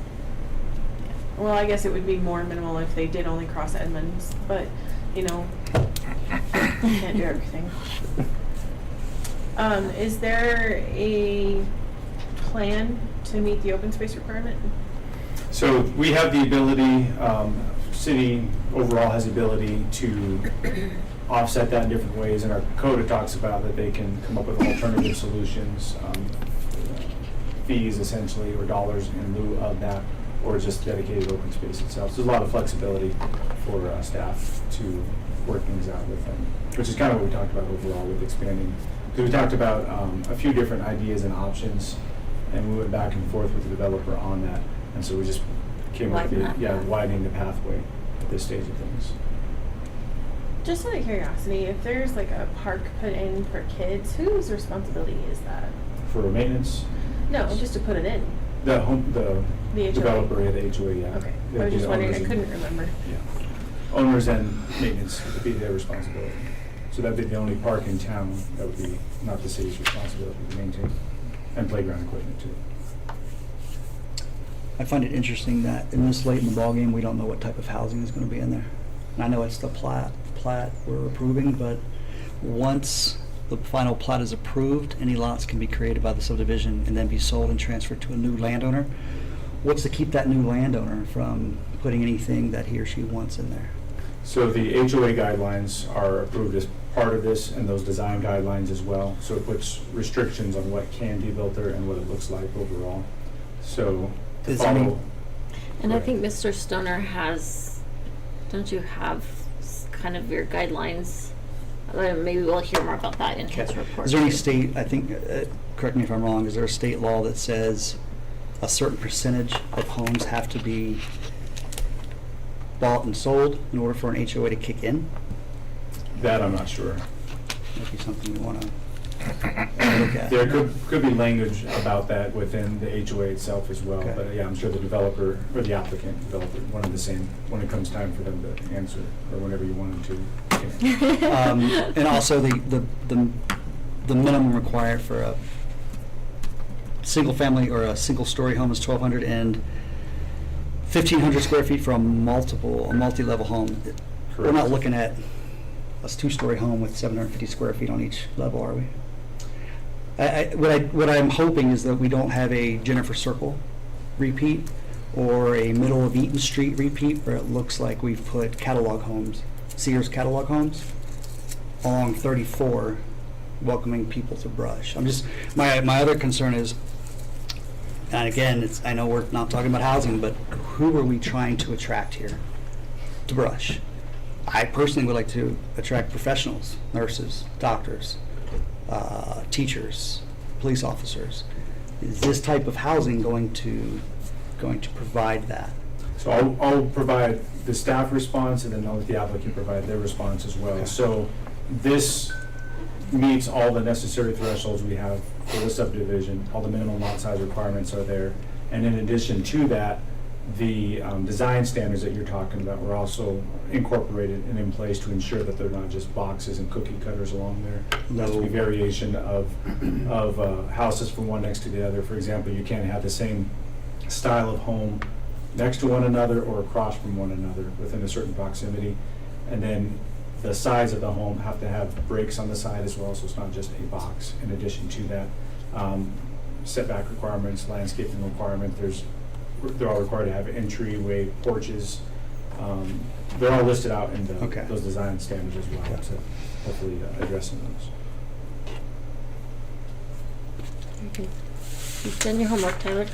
Well, I guess it would be more minimal if they did only cross Edmonds, but, you know, can't do everything. Is there a plan to meet the open space requirement? So we have the ability, city overall has the ability to offset that in different ways, and our code talks about that they can come up with alternative solutions, fees essentially, or dollars in lieu of that, or just dedicated open space itself. So there's a lot of flexibility for staff to work things out with them, which is kind of what we talked about overall with expanding. Because we talked about a few different ideas and options, and we went back and forth with the developer on that. And so we just came up with, widening the pathway at this stage of things. Just out of curiosity, if there's like a park put in for kids, whose responsibility is that? For maintenance, No, just to put it in. the The HOA. developer, the HOA, yeah. Okay, They'd I was be just the wondering, I owners and- couldn't remember. Yeah. Owners and maintenance would be their responsibility. So that'd be the only park in town that would be not the city's responsibility to maintain, and playground equipment too. I find it interesting that in this late in the ballgame, we don't know what type of housing is going to be in there. And I know it's the plat we're approving, but once the final plat is approved, any lots can be created by the subdivision and then be sold and transferred to a new landowner. What's to keep that new landowner from putting anything that he or she wants in there? So the HOA guidelines are approved as part of this, and those design guidelines as well. So it puts restrictions on what can be built there and what it looks like overall. So to Does any- follow. And I think Mr. Stoner has, don't you have kind of your guidelines? Maybe we'll hear more about that in his report. Is there any state, I think, correct me if I'm wrong, is there a state law that says a certain percentage of homes have to be bought and sold in order for an HOA to kick in? That I'm not sure. Might be something you want to look at. There could be language about that within the HOA itself as well. Okay. But yeah, I'm sure the developer, or the applicant, developer, one and the same, when it comes time for them to answer, or whenever you want them to. And also the minimum required for a single family or a single story home is 1,200 and 1,500 square feet for a multi-level home. We're not Correct. looking at a 2-story home with 750 square feet on each level, are we? What I'm hoping is that we don't have a Jennifer Circle repeat or a middle of Eaton Street repeat where it looks like we've put catalog homes, Sears catalog homes, along 34, welcoming people to Brush. I'm just, my other concern is, and again, I know we're not talking about housing, but who are we trying to attract here to Brush? I personally would like to attract professionals, nurses, doctors, teachers, police officers. Is this type of housing going to provide that? So I'll provide the staff response, and then I'll let the applicant provide their response as well. Okay. So this meets all the necessary thresholds we have for the subdivision. All the minimum lot size requirements are there. And in addition to that, the design standards that you're talking about were also incorporated and in place to ensure that they're not just boxes and cookie cutters along there. There has to be variation of houses from one next to the other. For example, you can't have the same style of home next to one another or across from one another within a certain proximity. And then the sides of the home have to have breaks on the side as well, so it's not just a box. In addition to that, setback requirements, landscaping requirement, they're all required to have entryway, porches. They're all listed out in those design standards as well, to hopefully addressing those. Okay. You've done your homework, Tyler.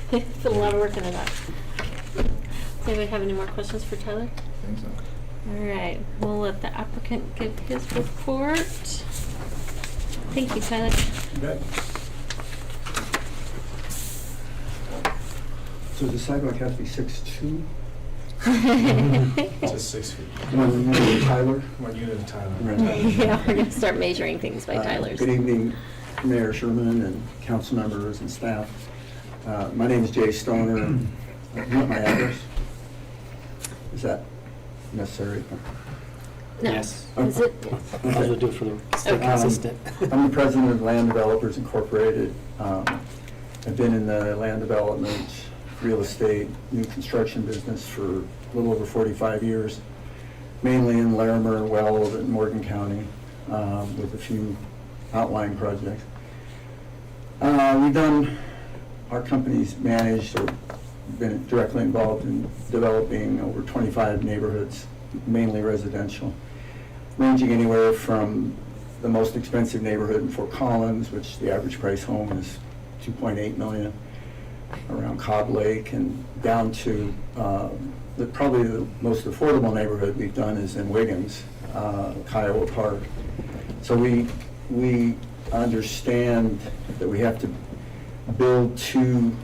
Put a lot of work into that. Does anybody have any more questions for Tyler? I think so. All right, we'll let the applicant give his report. Thank you, Tyler. You bet. So the sidewalk has to be 6'2"? Just 6 feet. One unit of Tyler? One unit of Tyler. Yeah, we're gonna start measuring things by Tyler's. Good evening, Mayor Sherman and council members and staff. My name is Jay Stoner. You want my address? Is that necessary? No. Yes. Is it? Might as well do it for the stay Okay. consistent. I'm the president of Land Developers Incorporated. I've been in the land development, real estate, new construction business for a little over 45 years, mainly in Larimer, Weld, and Morgan County, with a few outlying projects. Our company's managed or been directly involved in developing over 25 neighborhoods, mainly residential, ranging anywhere from the most expensive neighborhood in Fort Collins, which the average price home is $2.8 million, around Cobb Lake, and down to probably the most affordable neighborhood we've done is in Wiggins, Kiowa Park. So we understand that we have to build to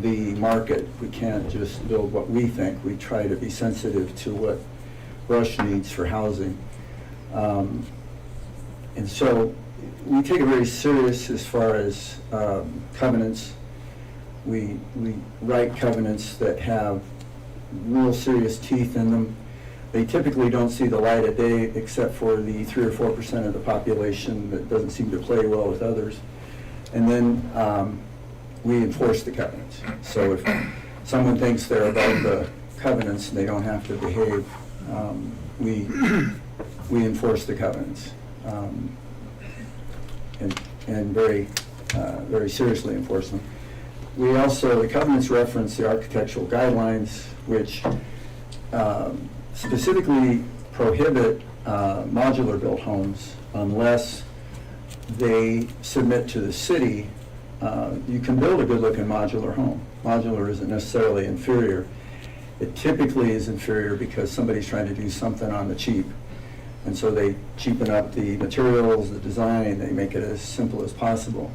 the market. We can't just build what we think. We try to be sensitive to what Rush needs for housing. And so we take it very serious as far as covenants. We write covenants that have real serious teeth in them. They typically don't see the light of day except for the 3 or 4% of the population that doesn't seem to play well with others. And then we enforce the covenants. So if someone thinks they're above the covenants and they don't have to behave, we enforce the covenants, and very seriously enforce them. We also, the covenants reference the architectural guidelines, which specifically prohibit modular built homes unless they submit to the city. You can build a good-looking modular home. Modular isn't necessarily inferior. It typically is inferior because somebody's trying to do something on the cheap. And so they cheapen up the materials, the design, they make it as simple as possible.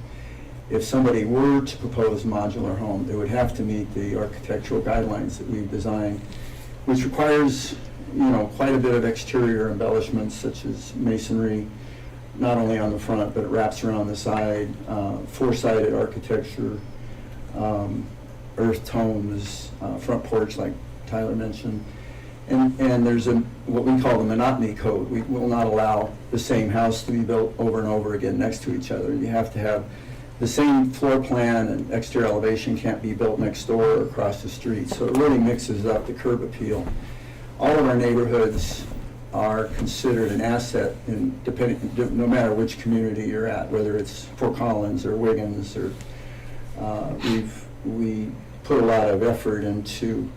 If somebody were to propose a modular home, they would have to meet the architectural guidelines that we've designed, which requires, quite a bit of exterior embellishments such as masonry, not only on the front, but it wraps around the side, four-sided architecture, earth tones, front porch like Tyler mentioned. And there's what we call the monotony code. We will not allow the same house to be built over and over again next to each other. You have to have the same floor plan, and exterior elevation can't be built next door or across the street. So it really mixes up the curb appeal. All of our neighborhoods are considered an asset no matter which community you're at, whether it's Fort Collins or Wiggins, or we put a lot of effort into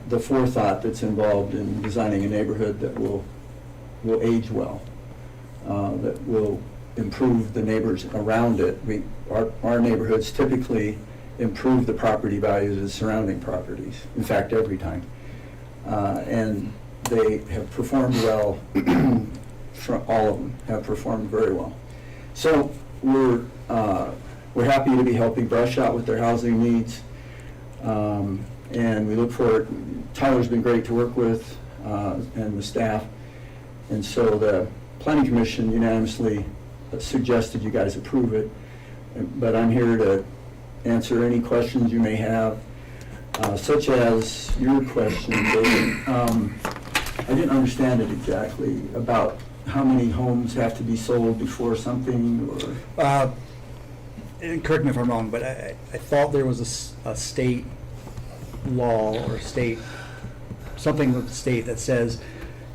the forethought that's involved in designing a neighborhood that will age well, that will improve the neighbors around it. Our neighborhoods typically improve the property values of the surrounding properties, in fact, every time. And they have performed well, all of them have performed very well. So we're happy to be helping Brush out with their housing needs. And we look forward, Tyler's been great to work with, and the staff. And so the Planning Commission unanimously suggested you guys approve it. But I'm here to answer any questions you may have. such as your question, David. I didn't understand it exactly about how many homes have to be sold before something, or? And correct me if I'm wrong, but I thought there was a state law or something with the state that says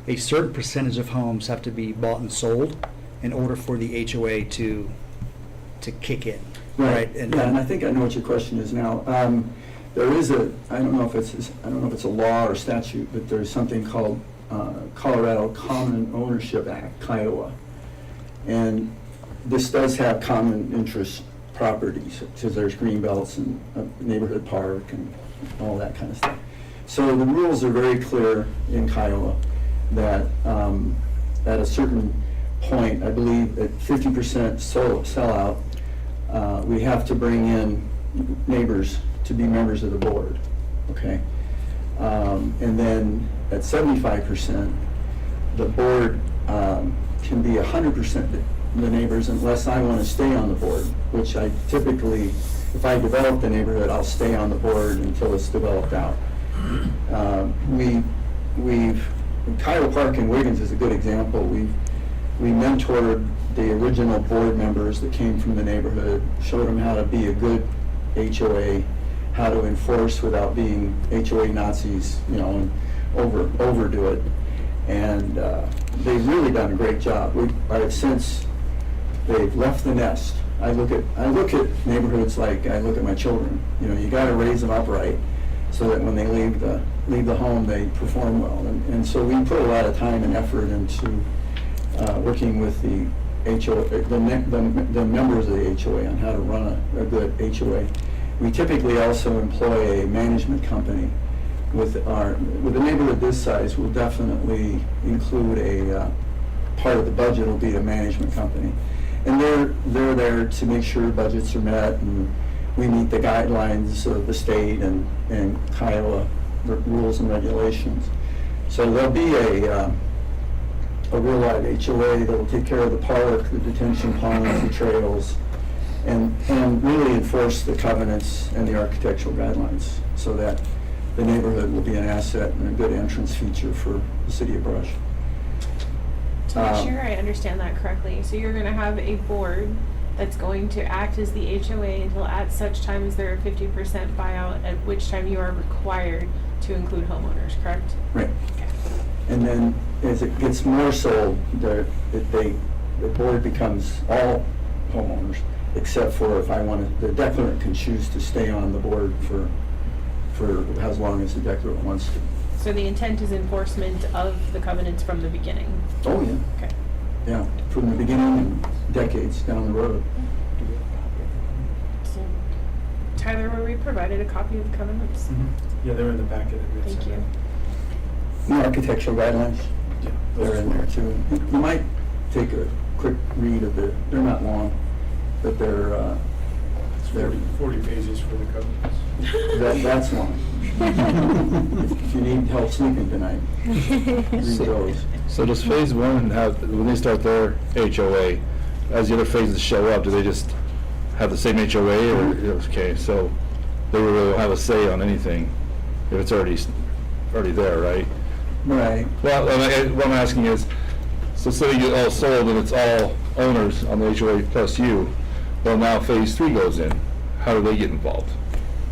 a certain percentage of homes have to be bought and sold in order for the HOA to kick in. Right. And I think I know what your question is now. There is I don't know if it's a law or statute, but there's something called Colorado Common Ownership Act, Kiowa. And this does have common interest properties, because there's green belts and a neighborhood park and all that kind of stuff. So the rules are very clear in Kiowa that at a certain point, I believe at 50% sellout, we have to bring in neighbors to be members of the board, okay? And then at 75%, the board can be 100% the neighbors unless I want to stay on the board, which I typically, if I develop the neighborhood, I'll stay on the board until it's developed out. Kiowa Park in Wiggins is a good example. We mentored the original board members that came from the neighborhood, showed them how to be a good HOA, how to enforce without being HOA Nazis, and overdo it. And they've really done a great job. Since they've left the nest, I look at neighborhoods like I look at my children. You got to raise them up right, so that when they leave the home, they perform well. And so we put a lot of time and effort into working with the HOA, the members of the HOA on how to run a good HOA. We typically also employ a management company. With a neighborhood this size, we'll definitely include a part of the budget will be a management company, and they're there to make sure budgets are met and we meet the guidelines of the state and Kiowa rules and regulations. So there'll be a real live HOA that will take care of the park, the detention ponds, the trails, and really enforce the covenants and the architectural guidelines, so that the neighborhood will be an asset and a good entrance feature for the city of Brush. To make sure I understand that correctly, so you're gonna have a board that's going to act as the HOA until at such time as there are 50% buyout, at which time you are required to include homeowners, correct? Right. And then as it gets more sold, the board becomes all homeowners, except for if the declarant can choose to stay on the board for as long as the declarant wants to. So the intent is enforcement of the covenants from the beginning? Oh, yeah. Okay. Yeah, from the beginning and decades down the road. So, Tyler, were we provided a copy of the covenants? Yeah, they're in the packet. Thank you. The architectural guidelines, Yeah, they're in there too. You might take a quick read of they're not long, but they're 40 pages for the covenants. that's long. If you need help sleeping tonight, read those. So does phase one have, when they start their HOA, as the other phases show up, do they just have the same HOA, or, okay, so they will have a say on anything if it's already there, right? Right. Well, what I'm asking is, so say you all sold and it's all owners on the HOA plus you, well, now phase 3 goes in, how do they get involved?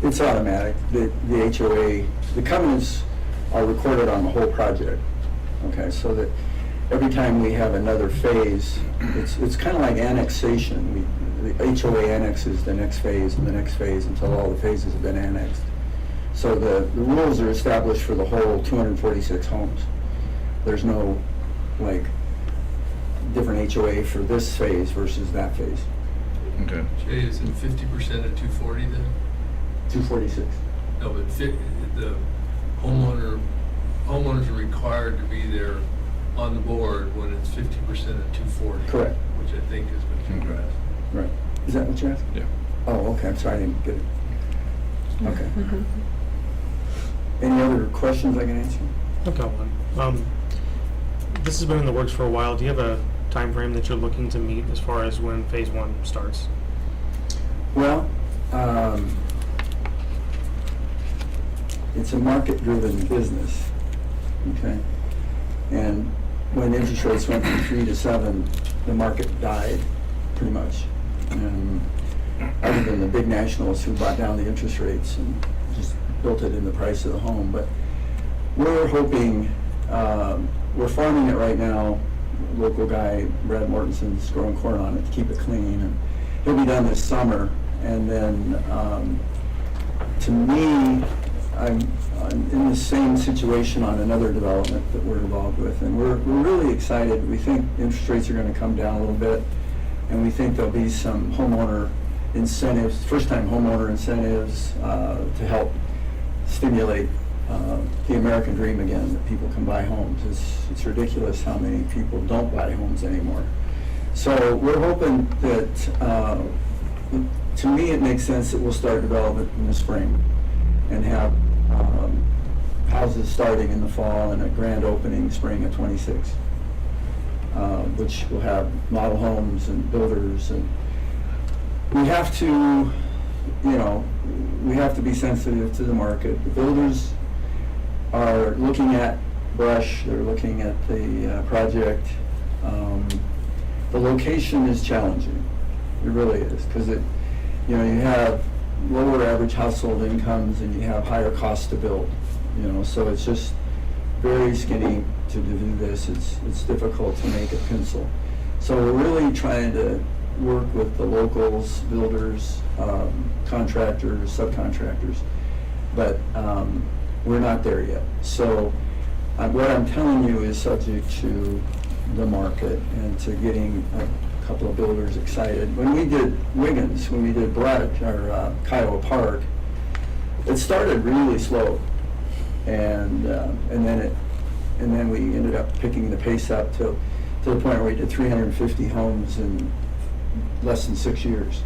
It's automatic. The HOA, the covenants are recorded on the whole project. Okay, so that every time we have another phase, it's kind of like annexation. The HOA annexes the next phase and the next phase until all the phases have been annexed. So the rules are established for the whole 246 homes. There's no different HOA for this phase versus that phase. Okay. Jay, is it 50% of 240 then? 246. No, but the homeowners are required to be there on the board when it's 50% of 240. Correct. Which I think is what you asked. Right. Is that what you're asking? Yeah. Oh, okay, I'm sorry, I didn't get it. Okay. Any other questions I can answer? I've got one. This has been in the works for a while. Do you have a time frame that you're looking to meet as far as when phase 1 starts? Well, it's a market-driven business, okay? And when interest rates went from 3 to 7, the market died, pretty much. And other than the big nationals who brought down the interest rates and just built it in the price of the home. But we're hoping, we're farming it right now. Local guy, Brad Mortensen's growing corn on it to keep it clean, and he'll be done this summer. And then, to me, I'm in the same situation on another development that we're involved with, and we're really excited. We think interest rates are going to come down a little bit, and we think there'll be some homeowner incentives, first-time homeowner incentives, to help stimulate the American dream again, that people can buy homes. It's ridiculous how many people don't buy homes anymore. So we're hoping that, to me, it makes sense that we'll start development in the spring and have houses starting in the fall and a grand opening spring of '26, which will have model homes and builders. And we have to, we have to be sensitive to the market. The builders are looking at brush, they're looking at the project. The location is challenging, it really is, because you have lower average household incomes and you have higher costs to build, so it's just very skinny to do this. It's difficult to make it pencil. So we're really trying to work with the locals, builders, contractors, subcontractors, but we're not there yet. So what I'm telling you is subject to the market and to getting a couple of builders excited. When we did Wiggins, when we did Plat or Kiowa Park, it started really slow, and then we ended up picking the pace up to the point where we did 350 homes in less than 6 years.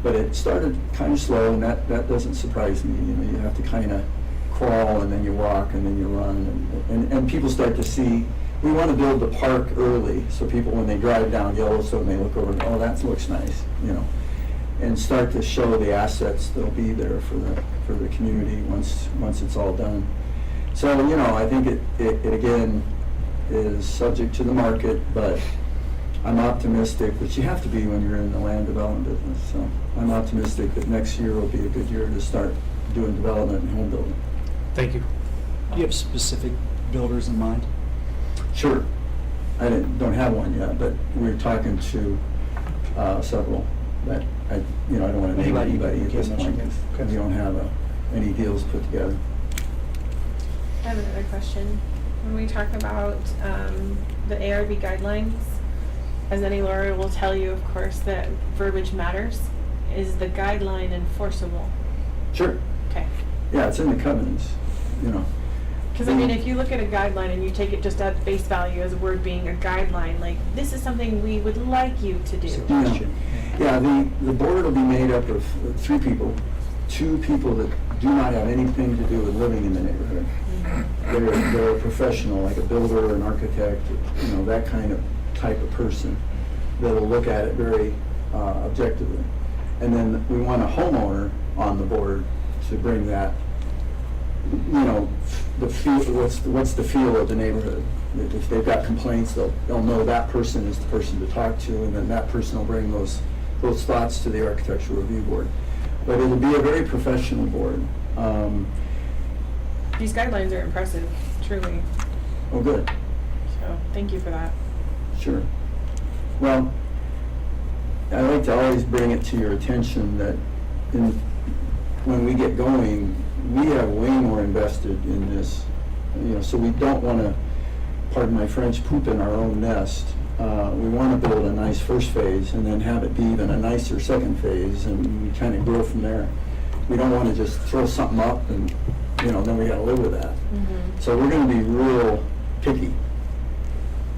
But it started kind of slow, and that doesn't surprise me. You have to kind of crawl, and then you walk, and then you run, and people start to see. We want to build the park early, so people, when they drive down Yellowstone, they look over and, oh, that looks nice, and start to show the assets that'll be there for the community once it's all done. So, I think it again is subject to the market, but I'm optimistic, which you have to be when you're in the land development business. So I'm optimistic that next year will be a good year to start doing development and home building. Thank you. Do you have specific builders in mind? Sure. I don't have one yet, but we're talking to several that I don't want to name anybody at this point because we don't have any deals put together. I have another question. When we talk about the ARB guidelines, as any lawyer will tell you, of course, that verbiage matters. Is the guideline enforceable? Sure. Okay. Yeah, it's in the covenants, Because if you look at a guideline and you take it just at face value as a word being a guideline, like, this is something we would like you to do. Suggestion. Yeah, the board will be made up of 3 people, 2 people that do not have anything to do with living in the neighborhood. They're a professional, like a builder, an architect, that kind of type of person that'll look at it very objectively. And then we want a homeowner on the board to bring that, the feel, what's the feel of the neighborhood. If they've got complaints, they'll know that person is the person to talk to, and then that person will bring those thoughts to the architectural review board. But it'll be a very professional board. These guidelines are impressive, truly. Oh, good. So thank you for that. Sure. Well, I like to always bring it to your attention that when we get going, we have way more invested in this, so we don't want to, pardon my French, poop in our own nest. We want to build a nice first phase and then have it be even a nicer second phase, and we kind of grow from there. We don't want to just throw something up and, then we got to live with that. Mm-hmm. So we're going to be real picky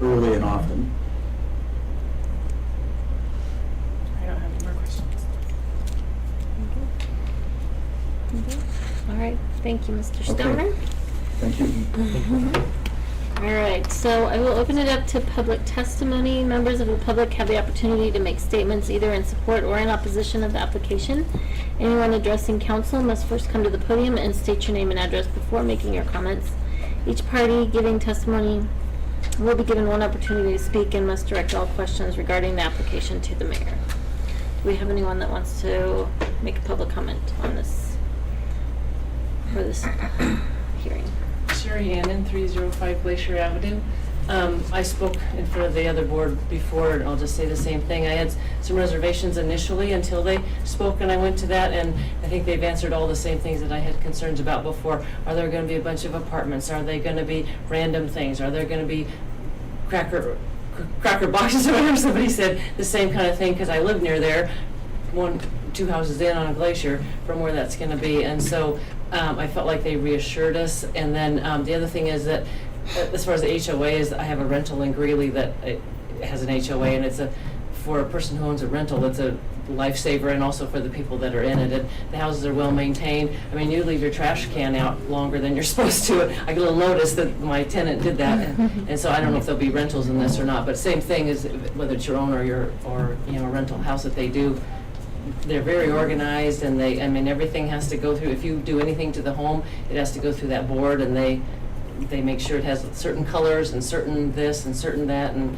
early and often. I don't have any more questions. All right, thank you, Mr. Okay. Stoner. Thank you. All right, so I will open it up to public testimony. Members of the public have the opportunity to make statements either in support or in opposition of the application. Anyone addressing council must first come to the podium and state your name and address before making your comments. Each party giving testimony will be given one opportunity to speak and must direct all questions regarding the application to the mayor. Do we have anyone that wants to make a public comment on this, for this hearing? Sherry Annan, 305 Glacier Avenue. I spoke in front of the other board before, and I'll just say the same thing. I had some reservations initially until they spoke, and I went to that, and I think they've answered all the same things that I had concerns about before. Are there going to be a bunch of apartments? Are they going to be random things? Are there going to be cracker boxes or whatever? Somebody said the same kind of thing, because I live near there, 2 houses in on a glacier from where that's going to be. And so I felt like they reassured us. And then the other thing is that as far as the HOA is, I have a rental in Greeley that has an HOA, and it's for a person who owns a rental, it's a lifesaver, and also for the people that are in it. And the houses are well maintained. I mean, you leave your trash can out longer than you're supposed to. I get a little notice that my tenant did that, and so I don't know if there'll be rentals in this or not. But same thing is whether it's your own or a rental house that they do. They're very organized, and I mean, everything has to go through. If you do anything to the home, it has to go through that board, and they make sure it has certain colors and certain this and certain that, and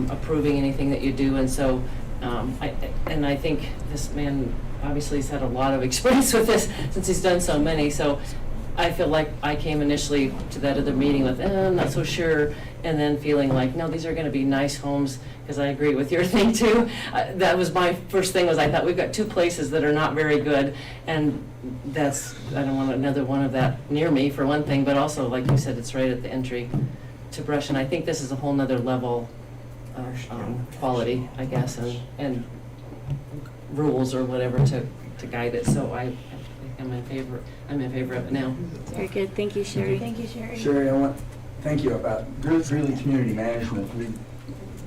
approving anything that you do. And so I think this man obviously has had a lot of experience with this since he's done so many. So I feel like I came initially to that other meeting with, I'm not so sure, and then feeling like, no, these are going to be nice homes, because I agree with your thing too. That was my first thing, was I thought we've got 2 places that are not very good, and I don't want another one of that near me, for one thing, but also, like you said, it's right at the entry to Brush, and I think this is a whole nother level of quality, I guess, and rules or whatever to guide it. So I'm in favor of it now. Very good, thank you, Sherry. Thank you, Sherry. Sherry, thank you about Greeley Community Management.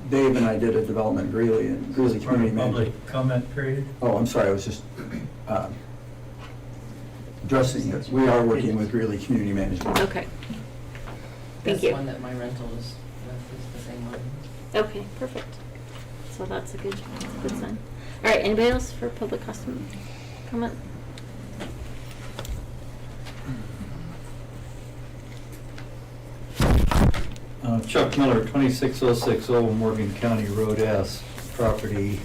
Dave and I did a development in Greeley, and Greeley Community Management. Public comment period? Oh, I'm sorry, I was just addressing it. We are working with Greeley Community Management. Okay. Thank That's you. the one that my rental is the same one. Okay, perfect. So that's a good sign. All right, anybody else for public comment? Chuck Miller, 26060 Morgan County Road S, property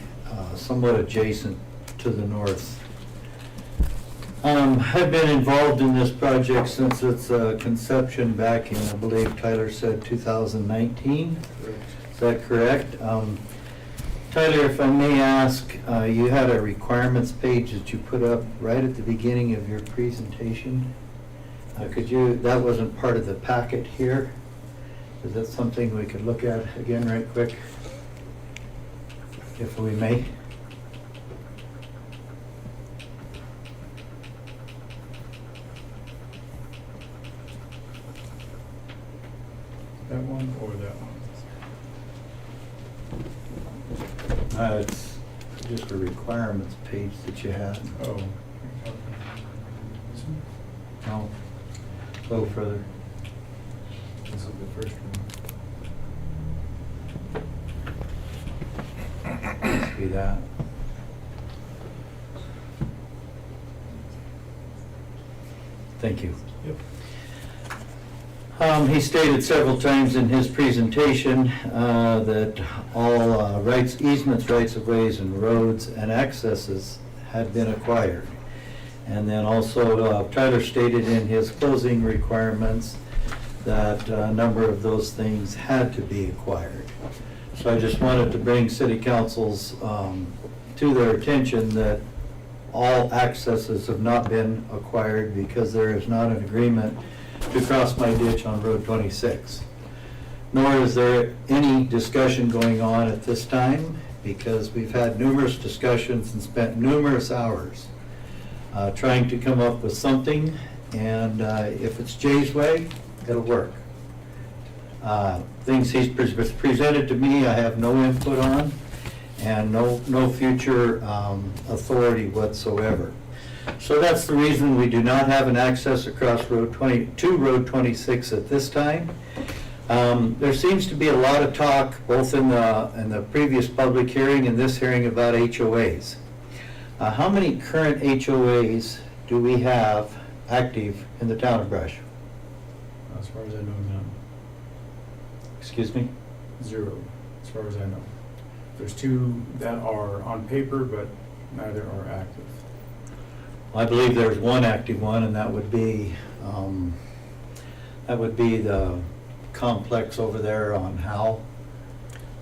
somewhat adjacent to the north. I've been involved in this project since its conception back in, I believe Tyler said 2019. Is that correct? Tyler, if I may ask, you had a requirements page that you put up right at the beginning of your presentation. That wasn't part of the packet here. Is that something we could look at again right quick, if we may? That one or that one? It's just a requirements page that you had. Oh. No, a little further. This is the first one. Must be that. Thank you. Yep. He stated several times in his presentation that all rights, easements, rights-of-ways, and roads and accesses had been acquired. And then also Tyler stated in his closing requirements that a number of those things had to be acquired. So I just wanted to bring City Council's to their attention that all accesses have not been acquired because there is not an agreement to cross my ditch on Road 26. Nor is there any discussion going on at this time, because we've had numerous discussions and spent numerous hours trying to come up with something, and if it's Jay's way, it'll work. Things he's presented to me, I have no input on, and no future authority whatsoever. So that's the reason we do not have an access across Road 26 at this time. There seems to be a lot of talk, both in the previous public hearing and this hearing, about HOAs. How many current HOAs do we have active in the town of Brush? As far as I know, none. Excuse me? 0, as far as I know. There's 2 that are on paper, but neither are active. I believe there's one active one, and that would be the complex over there on Howe.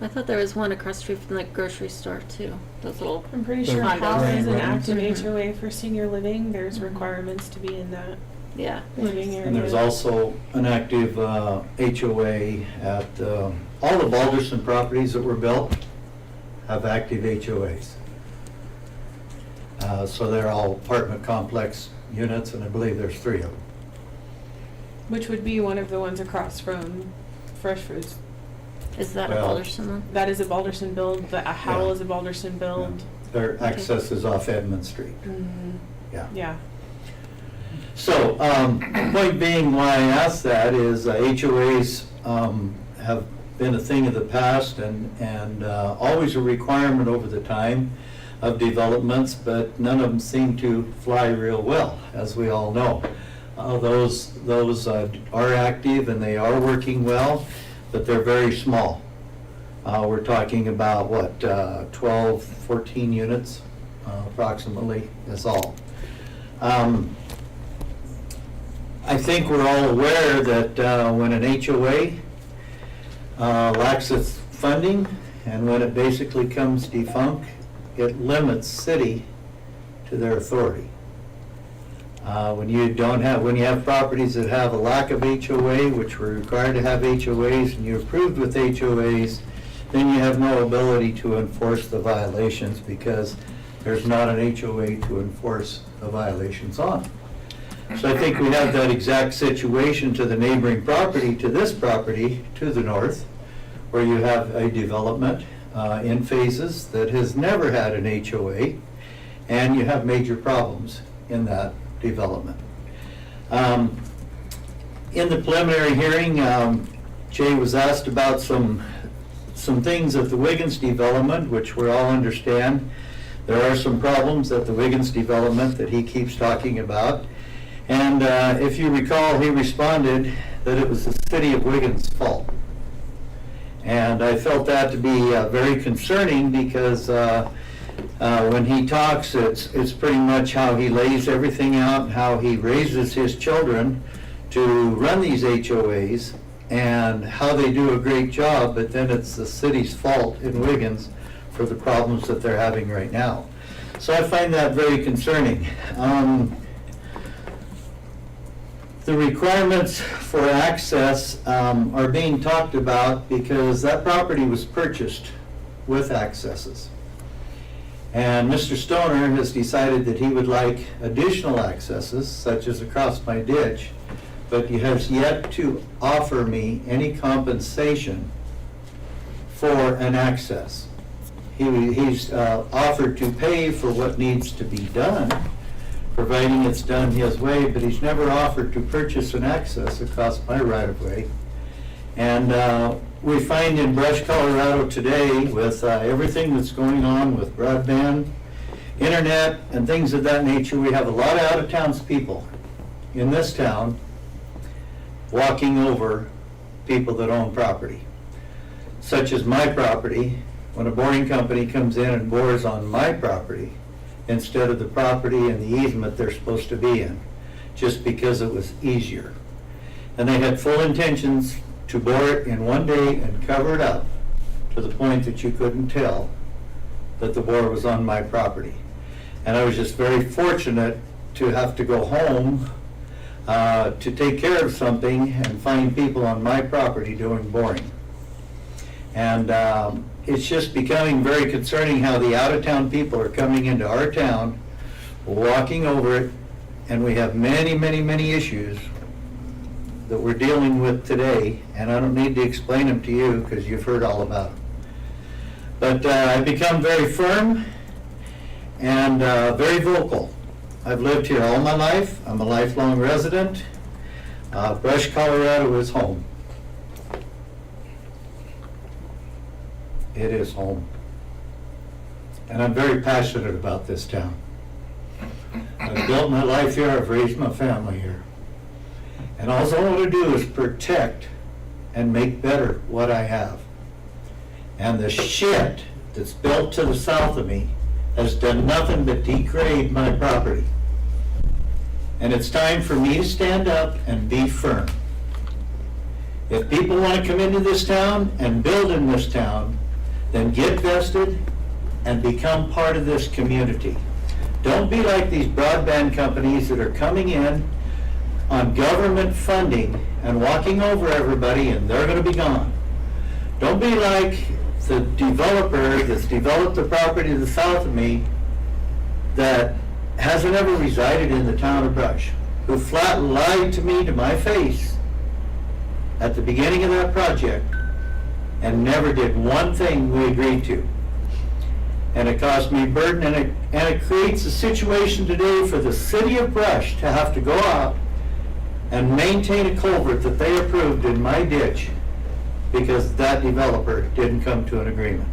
I thought there was one across the street from the grocery store too. Those little. I'm pretty The sure condos. Howe is an Right. active Mhm. HOA for senior living. There's Mhm. requirements to be in that Yeah. living area. And there's also an active HOA at all the Balderson properties that were built have active HOAs. So they're all apartment complex units, and I believe there's 3 of them. Which would be one of the ones across from Fresh Foods. Is that a Well- Balderson one? That is a Balderson build, the Howell Yeah. is a Balderson build. Their access is off Edmund Street. Mhm. Yeah. Yeah. So, the point being why I asked that is HOAs have been a thing of the past and always a requirement over the time of developments, but none of them seem to fly real well, as we all know. Those are active and they are working well, but they're very small. We're talking about, 12, 14 units approximately is all. I think we're all aware that when an HOA lacks its funding, and when it basically comes defunct, it limits city to their authority. When you have properties that have a lack of HOA, which we're required to have HOAs, and you're approved with HOAs, then you have no ability to enforce the violations because there's not an HOA to enforce the violations on. So I think we have that exact situation to the neighboring property, to this property to the north, where you have a development in phases that has never had an HOA, and you have major problems in that development. In the preliminary hearing, Jay was asked about some things at the Wiggins development, which we all understand. There are some problems at the Wiggins development that he keeps talking about. And if you recall, he responded that it was the city of Wiggins' fault. And I felt that to be very concerning because when he talks, it's pretty much how he lays everything out, how he raises his children to run these HOAs, and how they do a great job, but then it's the city's fault in Wiggins for the problems that they're having right now. So I find that very concerning. The requirements for access are being talked about because that property was purchased with accesses. And Mr. Stoner has decided that he would like additional accesses, such as across my ditch, but he has yet to offer me any compensation for an access. He's offered to pay for what needs to be done, providing it's done his way, but he's never offered to purchase an access across my right-of-way. And we find in Brush, Colorado today, with everything that's going on with broadband, internet, and things of that nature, we have a lot of out-of-towns in this town walking over people that own property, such as my property. When a boring company comes in and bores on my property instead of the property and the easement they're supposed to be in, just because it was easier. And they had full intentions to bore it in one day and cover it up to the point that you couldn't tell that the bore was on my property. And I was just very fortunate to have to go home to take care of something and find people on my property doing boring. And it's just becoming very concerning how the out-of-town people are coming into our town, walking over it, and we have many, many, many issues that we're dealing with today, and I don't need to explain them to you because you've heard all about them. But I've become very firm and very vocal. I've lived here all my life. I'm a lifelong resident. Brush, Colorado is home. it is home. And I'm very passionate about this town. I've built my life here, I've raised my family here. And all I want to do is protect and make better what I have. And the shit that's built to the south of me has done nothing but degrade my property. And it's time for me to stand up and be firm. If people want to come into this town and build in this town, then get vested and become part of this community. Don't be like these broadband companies that are coming in on government funding and walking over everybody and they're going to be gone. Don't be like the developer that's developed the property to the south of me that hasn't ever resided in the town of Brush, who flat lied to me to my face at the beginning of that project and never did one thing we agreed to. And it caused me burden, and it creates a situation today for the city of Brush to have to go out and maintain a culvert that they approved in my ditch because that developer didn't come to an agreement.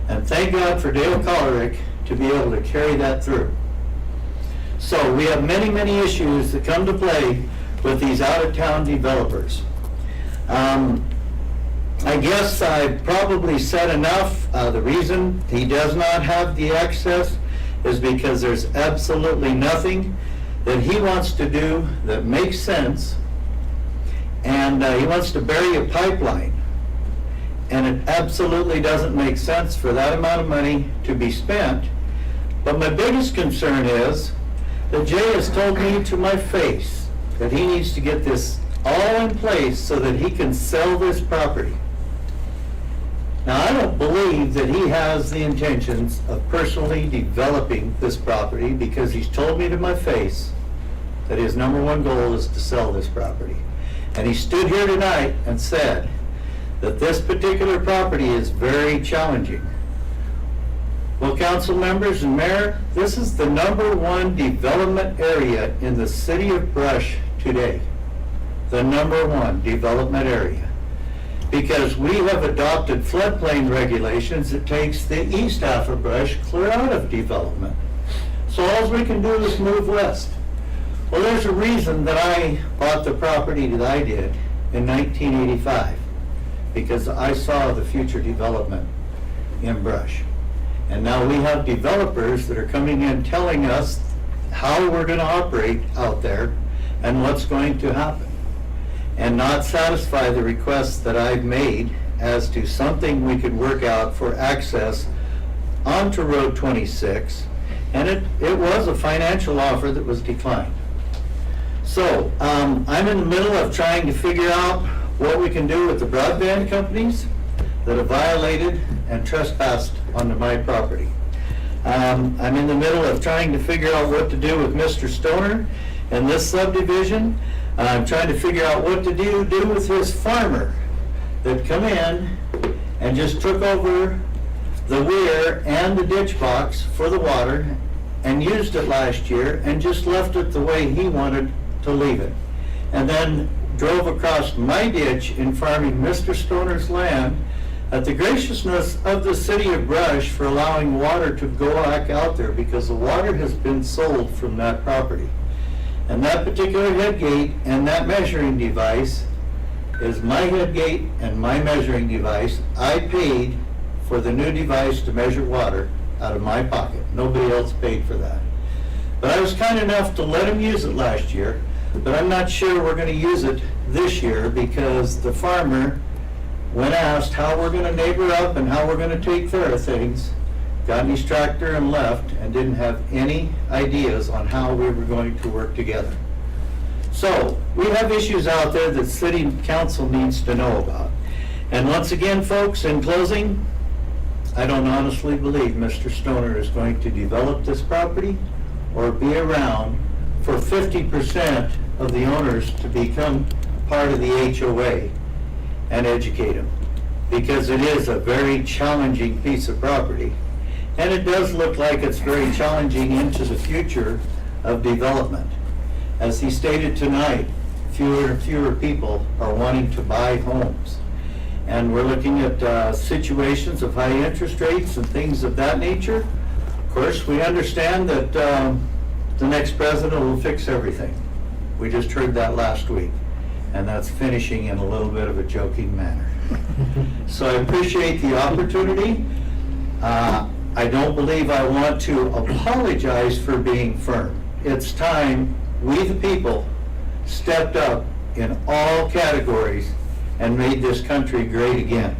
And thank God for Dale Kollerick to be able to carry that through. So we have many, many issues that come to play with these out-of-town developers. I guess I probably said enough. The reason he does not have the access is because there's absolutely nothing that he wants to do that makes sense. And he wants to bury a pipeline. And it absolutely doesn't make sense for that amount of money to be spent. But my biggest concern is that Jay has told me to my face that he needs to get this all in place so that he can sell this property. Now, I don't believe that he has the intentions of personally developing this property because he's told me to my face that his number one goal is to sell this property. And he stood here tonight and said that this particular property is very challenging. Well, council members and mayor, this is the number one development area in the city of Brush today. The number one development area. Because we have adopted floodplain regulations that takes the east half of Brush clear out of development. So all we can do is move west. Well, there's a reason that I bought the property that I did in 1985. Because I saw the future development in Brush. And now we have developers that are coming in telling us how we're going to operate out there and what's going to happen. And not satisfy the requests that I've made as to something we could work out for access onto Road 26. And it was a financial offer that was declined. So I'm in the middle of trying to figure out what we can do with the broadband companies that have violated and trespassed onto my property. I'm in the middle of trying to figure out what to do with Mr. Stoner and this subdivision. I'm trying to figure out what to do with his farmer that come in and just took over the weir and the ditch box for the water and used it last year and just left it the way he wanted to leave it. And then drove across my ditch in farming Mr. Stoner's land at the graciousness of the city of Brush for allowing water to go back out there because the water has been sold from that property. And that particular head gate and that measuring device is my head gate and my measuring device. I paid for the new device to measure water out of my pocket. Nobody else paid for that. But I was kind enough to let him use it last year, but I'm not sure we're going to use it this year because the farmer, when asked how we're going to neighbor up and how we're going to take care of things, got in his tractor and left and didn't have any ideas on how we were going to work together. So we have issues out there that city council needs to know about. And once again, folks, in closing, I don't honestly believe Mr. Stoner is going to develop this property or be around for 50% of the owners to become part of the HOA and educate them. Because it is a very challenging piece of property. And it does look like it's very challenging into the future of development. As he stated tonight, fewer and fewer people are wanting to buy homes. and we're looking at situations of high interest rates and things of that nature. Of course, we understand that the next president will fix everything. We just heard that last week, and that's finishing in a little bit of a joking manner. So I appreciate the opportunity. I don't believe I want to apologize for being firm. It's time we, the people, stepped up in all categories and made this country great again.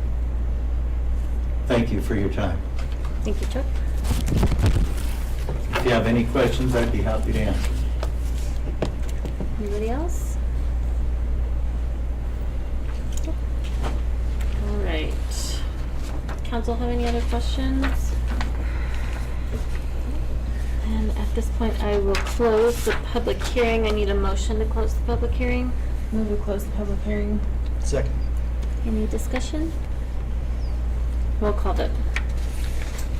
Thank you for your time. Thank you, Chuck. If you have any questions, I'd be happy to answer. Anybody else? All right. Council have any other questions? And at this point, I will close the public hearing. I need a motion to close the public hearing. Move to close the public hearing. Second. Any discussion? Roll call vote.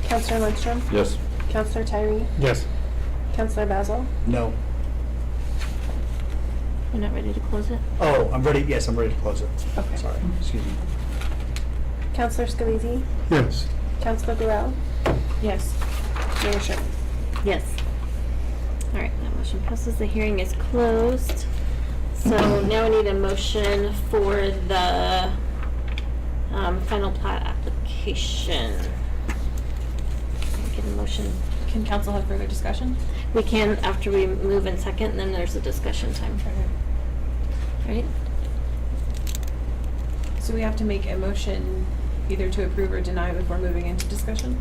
Counselor Lundstrom? Yes. Counselor Tyree? Yes. Counselor Basil? No. You're not ready to close it? Oh, I'm ready, yes, I'm ready to close it. Okay. Sorry, excuse me. Counselor Scalise? Yes. Counselor Burrell? Yes. Mayor Sherman? Yes. All right, that motion passes. The hearing is closed. So now we need a motion for the final plat application. Get a motion. Can council have further discussion? We can after we move in second, and then there's a discussion time. Right? So we have to make a motion either to approve or deny before moving into discussion?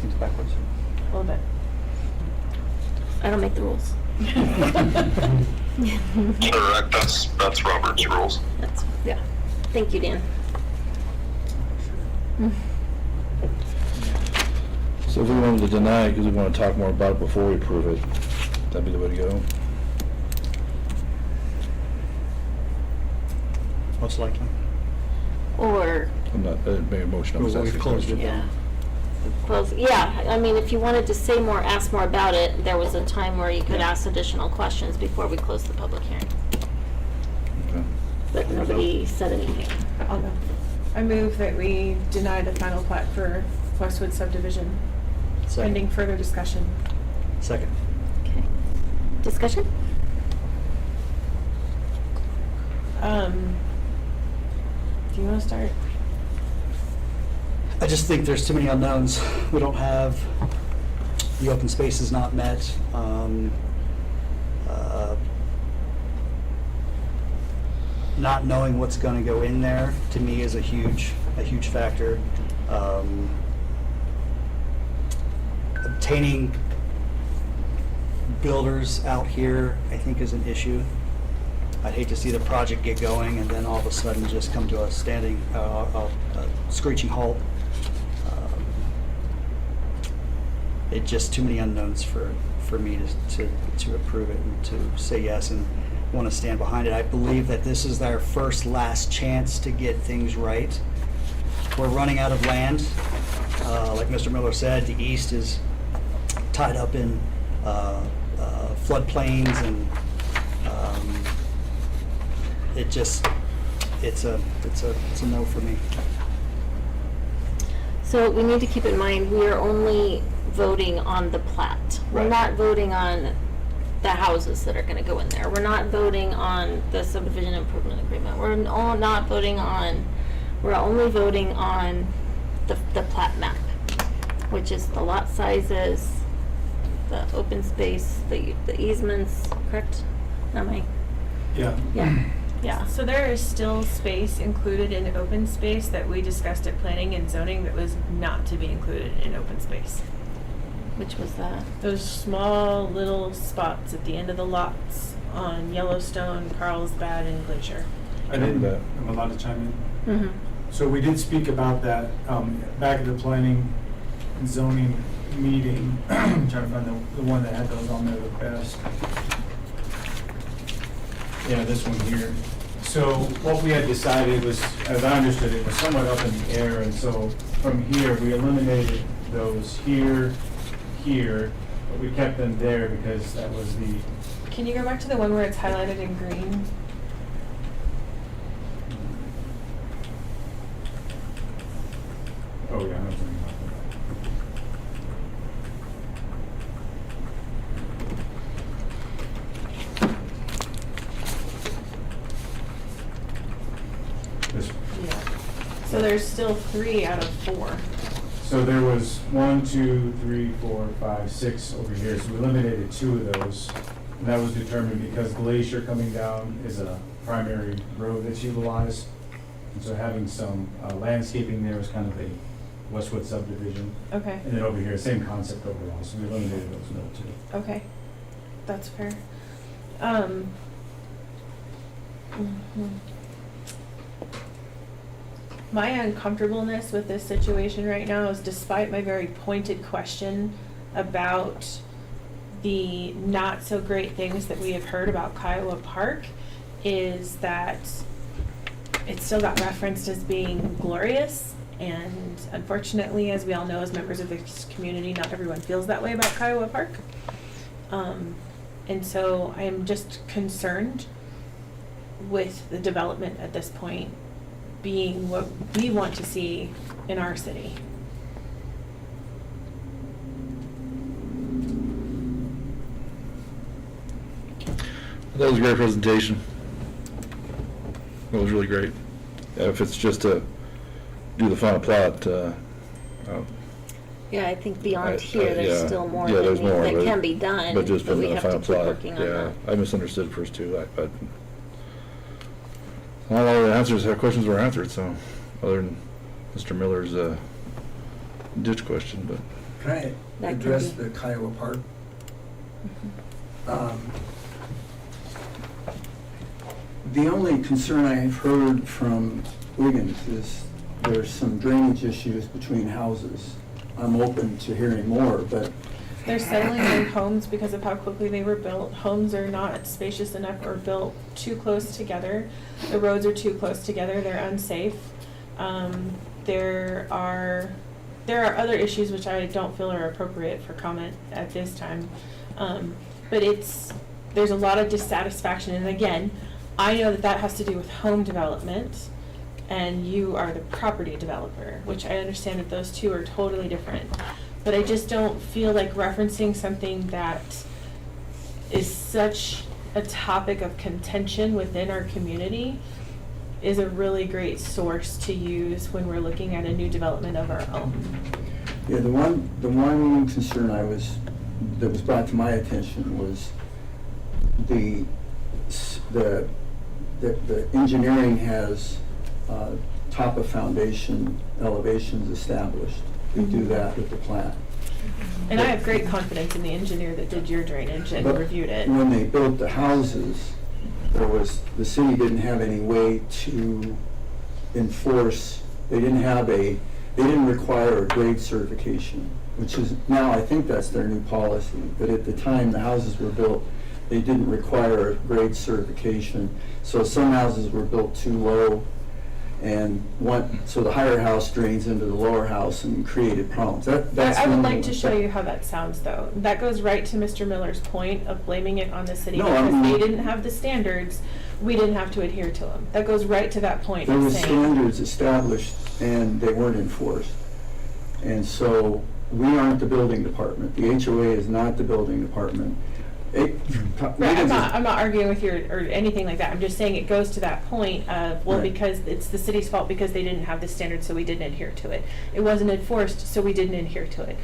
Seems backwards. A little bit. I don't make the rules. Correct, that's Robert's rules. Yeah. Thank you, Dan. So if we wanted to deny it because we want to talk more about it before we approve it, that'd be the way to go. Most likely. Or, I'm not, made a motion. I was Well, we've asking a closed it. question. yeah. Close, yeah, I mean, if you wanted to say more, ask more about it, there was a time where you could ask additional questions before we closed the public hearing. Okay. But nobody said anything. I'll go. I move that we deny the final plat for Westwood subdivision, pending Second. further discussion. Second. Okay. Discussion? Do you want to start? I just think there's too many unknowns. We don't have, the open space is not met. Not knowing what's gonna go in there, to me, is a huge factor. Obtaining builders out here, I think, is an issue. I'd hate to see the project get going and then all of a sudden just come to a standing, a screeching halt. It's just too many unknowns for me to approve it and to say yes and want to stand behind it. I believe that this is our last chance to get things right. We're running out of land. Like Mr. Miller said, the east is tied up in floodplains, and it's a no for me. So we need to keep in mind, we are only voting on the plat. We're Right. not voting on the houses that are gonna go in there. We're not voting on the subdivision improvement agreement. We're not voting on, we're only voting on the plat map, which is the lot sizes, the open space, the easements, correct? Am I? Yeah. Yeah, yeah. So there is still space included in open space that we discussed at planning and zoning that was not to be included in open space. Which was that? Those small little spots at the end of the lots on Yellowstone, Carlsbad, and Glacier. I didn't, I'm allowed to chime in? Mm-hmm. So we did speak about that back at the planning and zoning meeting. I'm trying to find the one that had those on there the best. Yeah, this one here. So what we had decided was, as I understood it, was somewhat up in the air, and so from here, we eliminated those here, but we kept them there because that was the, Can you go back to the one where it's highlighted in green? Oh, yeah, I know what you're talking about. This Yeah. So there's still 3 out of 4. So there was 1, 2, 3, 4, 5, 6 over here, so we eliminated 2 of those. And that was determined because Glacier coming down is a primary road that's utilized. And so having some landscaping there was kind of a Westwood subdivision. Okay. And then over here, same concept overall, so we eliminated those middle 2. Okay. That's fair. My uncomfortableness with this situation right now is, despite my very pointed question about the not so great things that we have heard about Kiowa Park, is that it still got referenced as being glorious. And unfortunately, as we all know, as members of this community, not everyone feels that way about Kiowa Park. And so I am just concerned with the development at this point being what we want to see in our city. That was a great presentation. That was really great. If it's just to do the final plot, Yeah, I think beyond I- here, there's yeah. still more Yeah, there's more, that but- can be done, but just but putting we the have to final keep plot, working on yeah. that. I misunderstood first too. All our answers, our questions were answered, so, other than Mr. Miller's ditch question, but. Can I That could address be. the Kiowa Park? The only concern I have heard from Wiggins is there's some drainage issues between houses. I'm open to hearing more, but They're settling in homes because of how quickly they were built. Homes are not spacious enough or built too close together. The roads are too close together. They're unsafe. There are other issues which I don't feel are appropriate for comment at this time. But there's a lot of dissatisfaction. And again, I know that that has to do with home development, and you are the property developer, which I understand that those two are totally different. But I just don't feel like referencing something that is such a topic of contention within our community is a really great source to use when we're looking at a new development of our own. yeah, the one concern that was brought to my attention was the engineering has top of foundation elevations established. We do that with the Plat. And I have great confidence in the engineer that did your drainage and But reviewed it. when they built the houses, the city didn't have any way to enforce, they didn't require a grade certification, which is, now I think that's their new policy, but at the time the houses were built, they didn't require a grade certification. So some houses were built too low, and so the higher house drains into the lower house and created problems. That's I would one like of to the- show you how that sounds, though. That goes right to Mr. Miller's point of blaming it on the city No, I because mean- they didn't have the standards, we didn't have to adhere to them. That goes right to that point There of were saying, standards established and they weren't enforced. And so we aren't the building department. The HOA is not the building department. right, I'm not arguing with you or anything like that. I'm just saying it goes to that point of, well, Right. because it's the city's fault because they didn't have the standards, so we didn't adhere to it. It wasn't enforced, so we didn't adhere to it.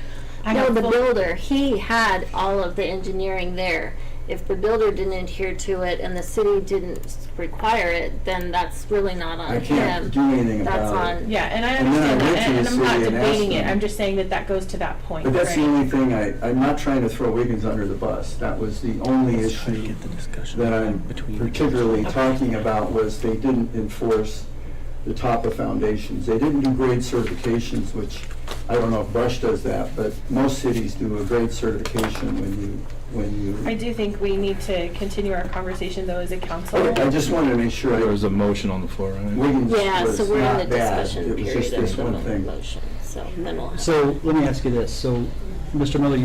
I No, have the full- builder, he had all of the engineering there. If the builder didn't adhere to it and the city didn't require it, then that's really not on I him. can't do anything That's about it. on. Yeah, and I And then I understand went that, to the and I'm not city and asked debating it. them. I'm just saying that that goes to that point, But that's the right? only thing, I'm not trying to throw Wiggins under the bus. That was the only issue that I'm particularly talking about, was they didn't enforce the top of foundations. They didn't do grade certifications, which I don't know if Brush does that, but most cities do a grade certification when you. I do think we need to continue our conversation, though, as a council. Okay, I just wanted to make sure. There was a motion on the floor, right? Wiggins Yeah, was so we're in the not bad. discussion It was period just of this the one thing. motion, so then we'll have. So let me ask you this. So, Mr. Miller,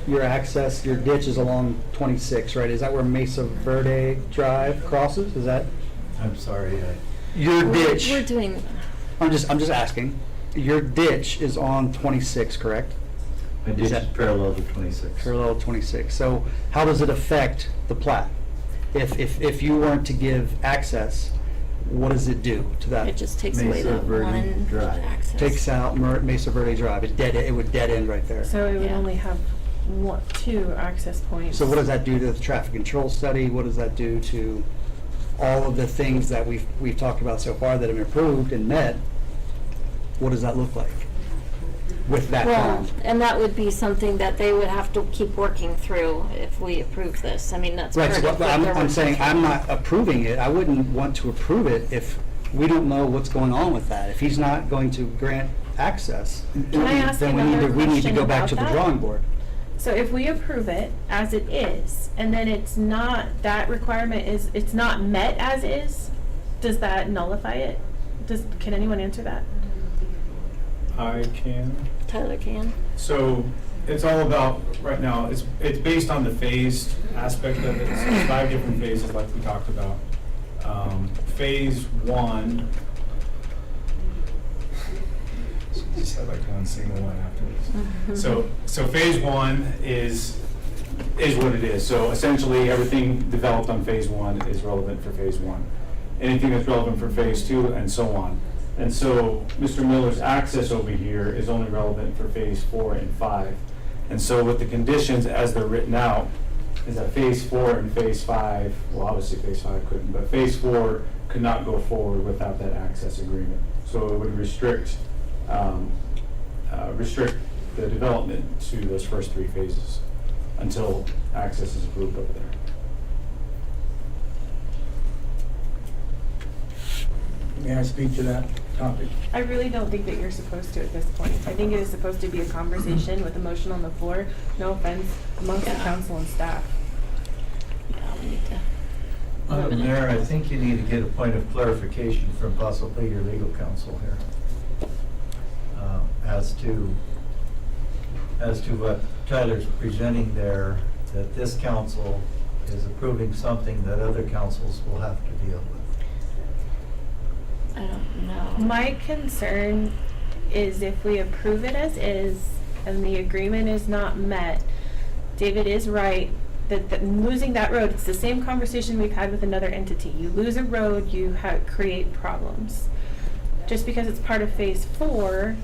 your access, your ditch is along 26, right? Is that where Mesa Verde Drive crosses? Is that? I'm sorry, Your We're ditch. doing, I'm just asking. your ditch is on 26, correct? My ditch is parallel to 26. Parallel 26. So how does it affect the plat? If you weren't to give access, what does it do to that? It just takes away Mesa the Verde one Drive. access. Takes out Mesa Verde Drive. It would dead end right there. So it would Yeah. only have two access points. So what does that do to the traffic control study? What does that do to all of the things that we've talked about so far that have been approved and met? What does that look like with that Well, pond? and that would be something that they would have to keep working through if we approve this. I mean, that's Right, part so of what they're I'm working saying through. I'm not approving it. I wouldn't want to approve it if we don't know what's going on with that. If he's not going to grant access, Can I ask then another we need to question go back about to the that? drawing board. So if we approve it as it is, and then it's not, that requirement is, it's not met as is, does that nullify it? Can anyone answer that? I can. Tyler can. So it's all about, right now, it's based on the phased aspect of it. So it's 5 different phases like we talked about. Phase 1, just had like one single one afterwards. So phase 1 is what it is. So essentially everything developed on phase 1 is relevant for phase 1. Anything that's relevant for phase 2 and so on. And so Mr. Miller's access over here is only relevant for phase 4 and 5. And so with the conditions as they're written out, is that phase 4 and phase 5, well, obviously phase 5 couldn't, but phase 4 could not go forward without that access agreement. So it would restrict the development to those first 3 phases until access is approved over there. May I speak to that topic? I really don't think that you're supposed to at this point. I think it is supposed to be a conversation with a motion on the floor, no offense, amongst the council and staff. Yeah, we need to. Mayor, I think you need to get a point of clarification from possibly your legal counsel here. As to what Tyler's presenting there, that this council is approving something that other councils will have to deal with. I don't know. My concern is if we approve it as is and the agreement is not met, David is right that losing that road, it's the same conversation we've had with another entity. You lose a road, you create problems. Just because it's part of phase 4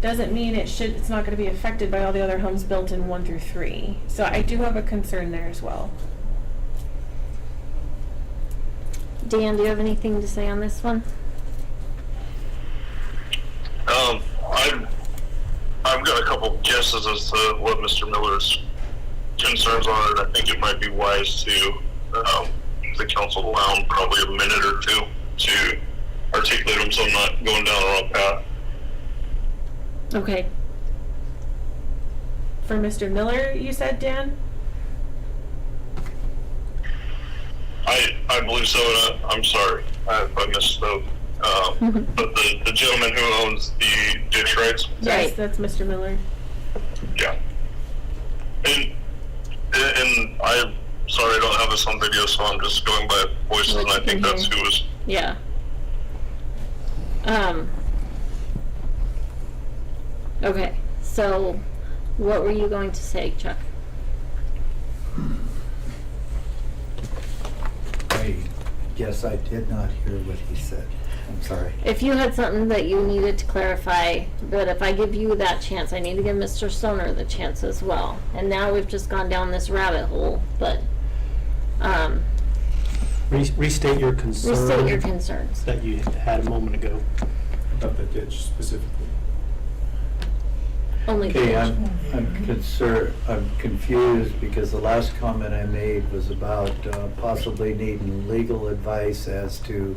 doesn't mean it's not going to be affected by all the other homes built in 1 through 3. So I do have a concern there as well. Dan, do you have anything to say on this one? I've got a couple guesses as to what Mr. Miller's concerns are, and I think it might be wise to the council allow him probably a minute or 2 to articulate them so I'm not going down the wrong path. Okay. For Mr. Miller, you said, Dan? I believe so, and I'm sorry if I misspoke. But the gentleman who owns the ditch rights, Yes, Right. that's Mr. Miller. yeah. And I'm sorry I don't have this on video, so I'm just going by voices, and I think that's who was. Yeah. Okay, so what were you going to say, Chuck? I guess I did not hear what he said. I'm sorry. If you had something that you needed to clarify, but if I give you that chance, I need to give Mr. Stoner the chance as well. And now we've just gone down this rabbit hole, but, Restate your concern. restate your concerns. That you had a moment ago. About the ditch specifically. Only Okay, the- I'm concerned, I'm confused because the last comment I made was about possibly needing legal advice as to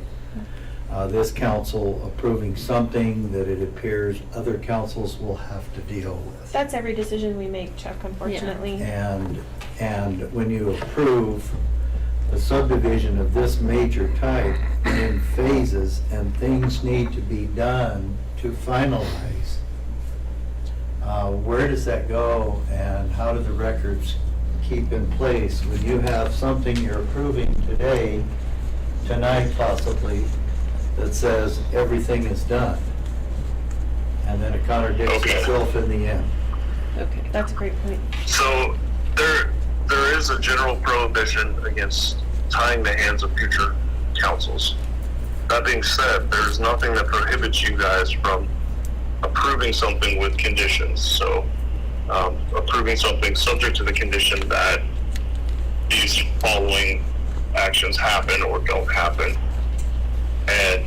this council approving something that it appears other councils will have to deal with. That's every decision we make, Chuck, unfortunately. And when you approve a subdivision of this major type in phases and things need to be done to finalize, where does that go and how do the records keep in place when you have something you're approving today, tonight possibly, that says everything is done? And then it contradicts Okay. itself in the end. Okay. That's a great point. So there is a general prohibition against tying the hands of future councils. That being said, there's nothing that prohibits you guys from approving something with conditions. So approving something subject to the condition that these following actions happen or don't happen. And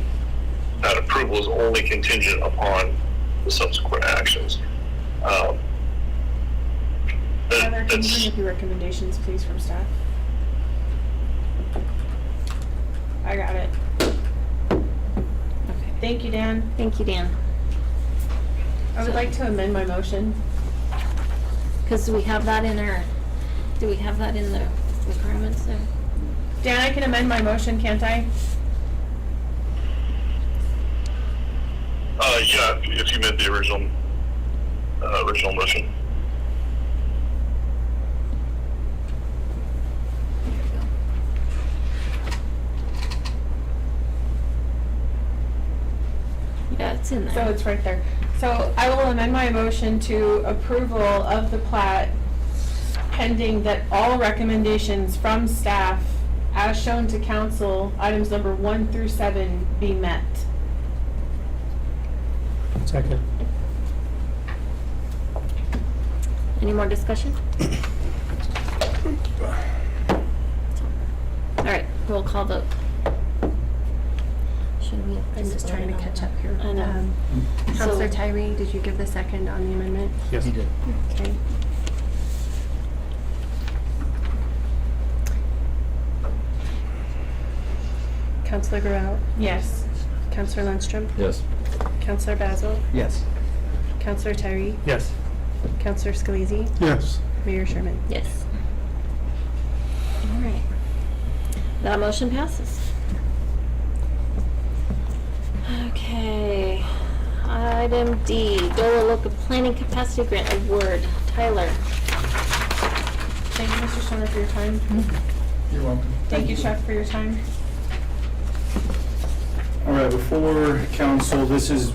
that approval is only contingent upon the subsequent actions. Heather, can you bring up your recommendations, please, from staff? I got it. Okay. Thank you, Dan. Thank you, Dan. I would like to amend my motion. Because we have that in our, do we have that in the requirements there? Dan, I can amend my motion, can't I? Yeah, if you meant the original motion. Yeah, it's in there. So it's right there. So I will amend my motion to approval of the plat pending that all recommendations from staff as shown to council, items number 1 through 7, be met. Second. Any more discussion? All right, roll call vote. Should we have? I'm just trying to catch up here. I know. Counselor So- Tyree, did you give the second on the amendment? Yes. He did. Okay. Counselor Gural, Yes. Counselor Lundstrom, Yes. Counselor Basil, Yes. Counselor Tyree, Yes. Counselor Scalise, Yes. Mayor Sherman. Yes. All right. That motion passes. Okay. Item D, DOLA Local Planning Capacity Grant Award. Tyler. Thank you, Mr. Stoner, for your time. You're welcome. Thank you, Chuck, for your time. All right, before council, this is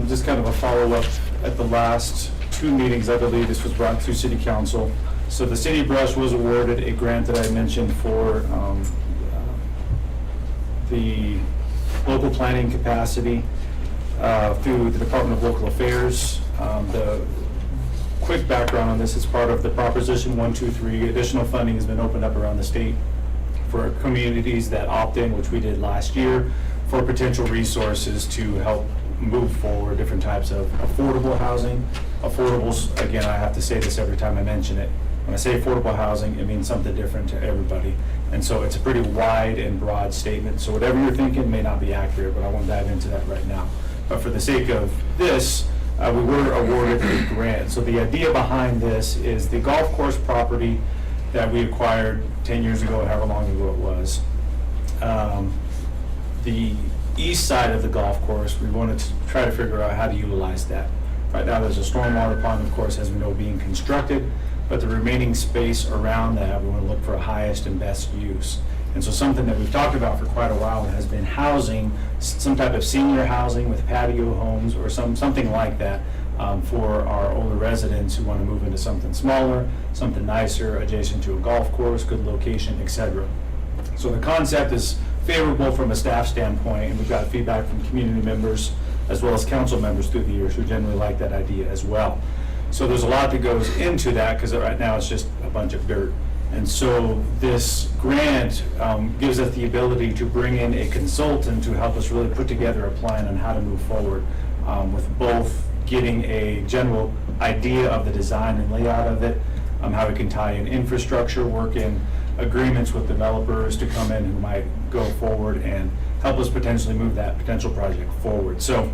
just kind of a follow-up at the last 2 meetings, I believe this was brought to city council. So the city of Brush was awarded a grant that I mentioned for the local planning capacity through the Department of Local Affairs. The quick background on this is part of the Proposition 123. Additional funding has been opened up around the state for communities that opt in, which we did last year, for potential resources to help move forward different types of affordable housing. Affordables, again, I have to say this every time I mention it. When I say affordable housing, it means something different to everybody. And so it's a pretty wide and broad statement. So whatever you're thinking may not be accurate, but I won't dive into that right now. But for the sake of this, we were awarded a grant. So the idea behind this is the golf course property that we acquired 10 years ago, however long ago it was. The east side of the golf course, we wanted to try to figure out how to utilize that. Right now, there's a stormwater pond, of course, as we know, being constructed, but the remaining space around that, we want to look for a highest and best use. And so something that we've talked about for quite a while has been housing, some type of senior housing with patio homes or something like that for our older residents who want to move into something smaller, something nicer, adjacent to a golf course, good location, etc. So the concept is favorable from a staff standpoint, and we've got feedback from community members as well as council members through the years who generally like that idea as well. So there's a lot that goes into that because right now it's just a bunch of dirt. And so this grant gives us the ability to bring in a consultant to help us really put together a plan on how to move forward with both getting a general idea of the design and layout of it, how we can tie in infrastructure, work in agreements with developers to come in who might go forward and help us potentially move that potential project forward. So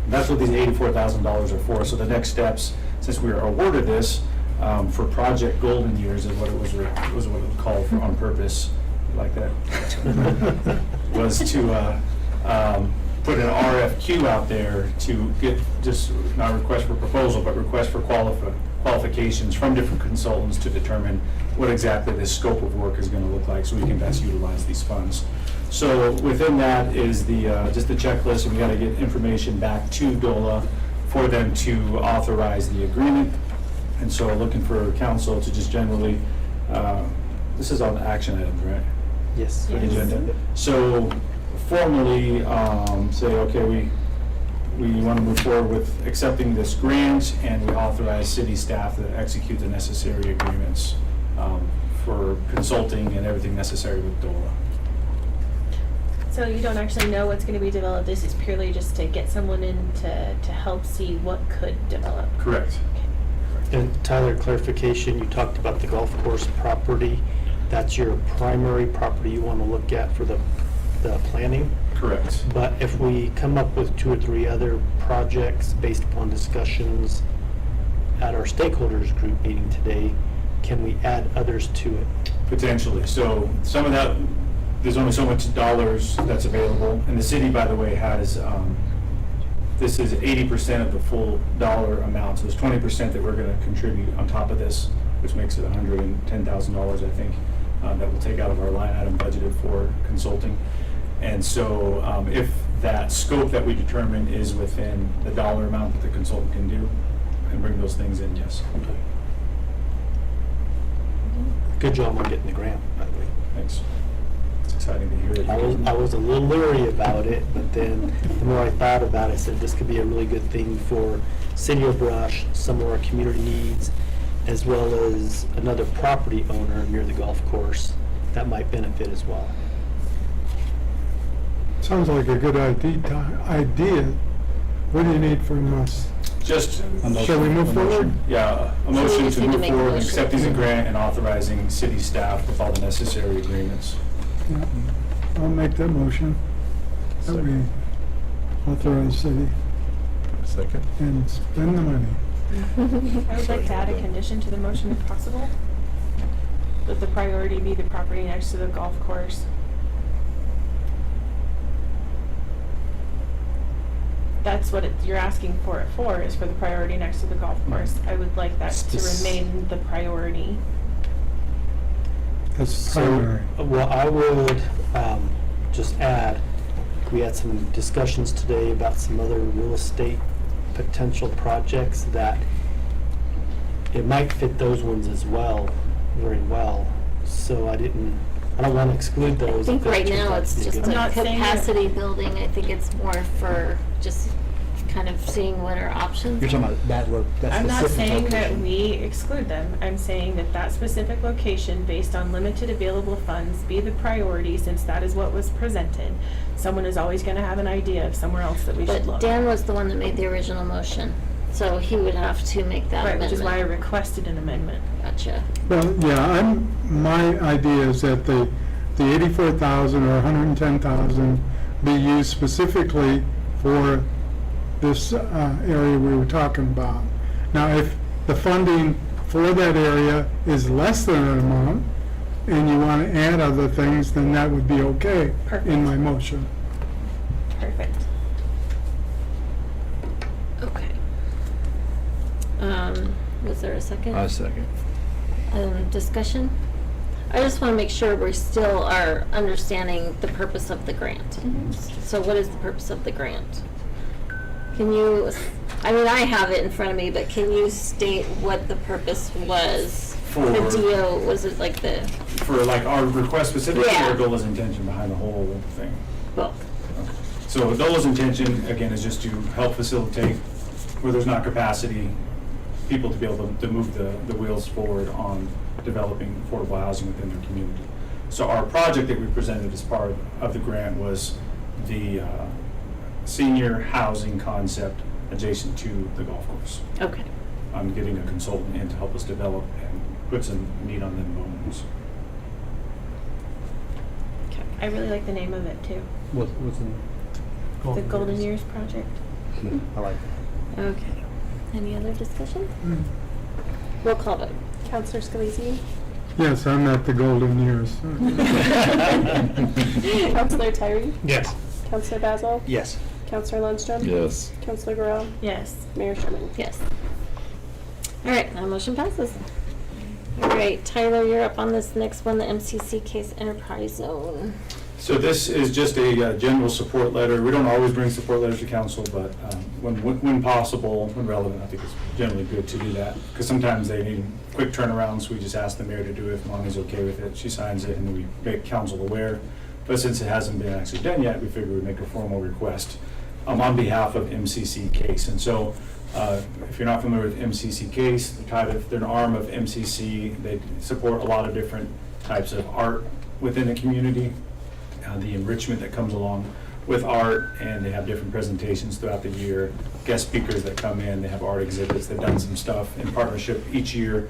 that's what these $84,000 are for. So the next steps, since we are awarded this, for Project Golden Years is what it was what it was called for on purpose, like that, was to put an RFQ out there to get just not a request for proposal, but request for qualifications from different consultants to determine what exactly this scope of work is going to look like so we can best utilize these funds. So within that is the just the checklist, and we got to get information back to DOLA for them to authorize the agreement. And so looking for council to just generally, this is on the action items, right? Yes. For the agenda. So formally, say, okay, we want to move forward with accepting this grant, and we authorize city staff to execute the necessary agreements for consulting and everything necessary with DOLA. So you don't actually know what's gonna be developed, this is purely just to get someone in to help see what could develop? Correct. And Tyler, clarification, you talked about the golf course property. That's your primary property you want to look at for the planning? Correct. But if we come up with 2 or 3 other projects based upon discussions at our stakeholders group meeting today, can we add others to it? Potentially. So some of that, there's only so much dollars that's available. And the city, by the way, has, this is 80% of the full dollar amount. So there's 20% that we're going to contribute on top of this, which makes it $110,000, I think, that we'll take out of our line item budgeted for consulting. And so if that scope that we determine is within the dollar amount that the consultant can do and bring those things in, yes. Good job on getting the grant, by the way. Thanks. It's exciting to hear that. I was a little leery about it, but then the more I thought about it, I said this could be a really good thing for City of Brush, some of our community needs, as well as another property owner near the golf course that might benefit as well. Sounds like a good idea. What do you need from us? Just Shall we move forward? Yeah, a So we motion just to need to move make a forward, motion. accepting the grant and authorizing city staff with all the necessary agreements. Yeah, I'll make that motion. That we authorize city Second. and spend the money. I would like to add a condition to the motion if possible. That the priority be the property next to the golf course. That's what you're asking for it for, is for the priority next to the golf course. I would like that to remain the priority. That's primary. Well, I would just add, we had some discussions today about some other real estate potential projects that it might fit those ones as well, very well. So I don't want to exclude I those. think if it right turns now out it's to be just good. I'm a not saying that- capacity building. I think it's more for just kind of seeing what our options You're are. talking about that I'm not specific saying that location. we exclude them. I'm saying that that specific location, based on limited available funds, be the priority, since that is what was presented. Someone is always gonna have an idea of somewhere else that we should But look. Dan was the one that made the original motion, so he would have to make that Right, amendment. which is why I requested an amendment. Gotcha. Well, yeah, my idea is that the 84,000 or 110,000 be used specifically for this area we were talking about. Now, if the funding for that area is less than an amount, and you want to add other things, then that would be okay in my motion. Perfect. Okay. Was there a second? Second. Discussion? I just want to make sure we still are understanding the purpose of the grant. So what is the purpose of the grant? Can you, I mean, I have it in front of me, but can you state what the purpose was? The DO, was it like the, For like our request specifically, Yeah. or DOLA's intention behind the whole thing? both? So DOLA's intention, again, is just to help facilitate where there's not capacity, people to be able to move the wheels forward on developing affordable housing within their community. So our project that we presented as part of the grant was the senior housing concept adjacent to the golf course. Okay. I'm getting a consultant in to help us develop and put some meat on them bones. Okay. I really like the name of it too. What's in? The Golden Years Project. I like it. Okay. Any other discussion? Roll call vote. Counselor Scalisi? Yes, I'm at the golden years. Counselor Tyree? Yes. Counselor Basil? Yes. Counselor Lundstrom? Yes. Counselor Guerrero? Yes. Mayor Sherman? Yes. All right, that motion passes. All right, Tyler, you're up on this next one, the MCC case enterprise zone. So this is just a general support letter. We don't always bring support letters to council, but when possible, when relevant, I think it's generally good to do that. Because sometimes they need quick turnarounds, so we just ask the mayor to do it. If Monty's okay with it, she signs it, and we make council aware. But since it hasn't been actually done yet, we figured we'd make a formal request on behalf of MCC Case. And so if you're not familiar with MCC Case, they're an arm of MCC. They support a lot of different types of art within the community. The enrichment that comes along with art, and they have different presentations throughout the year, guest speakers that come in, they have art exhibits. They've done some stuff in partnership each year,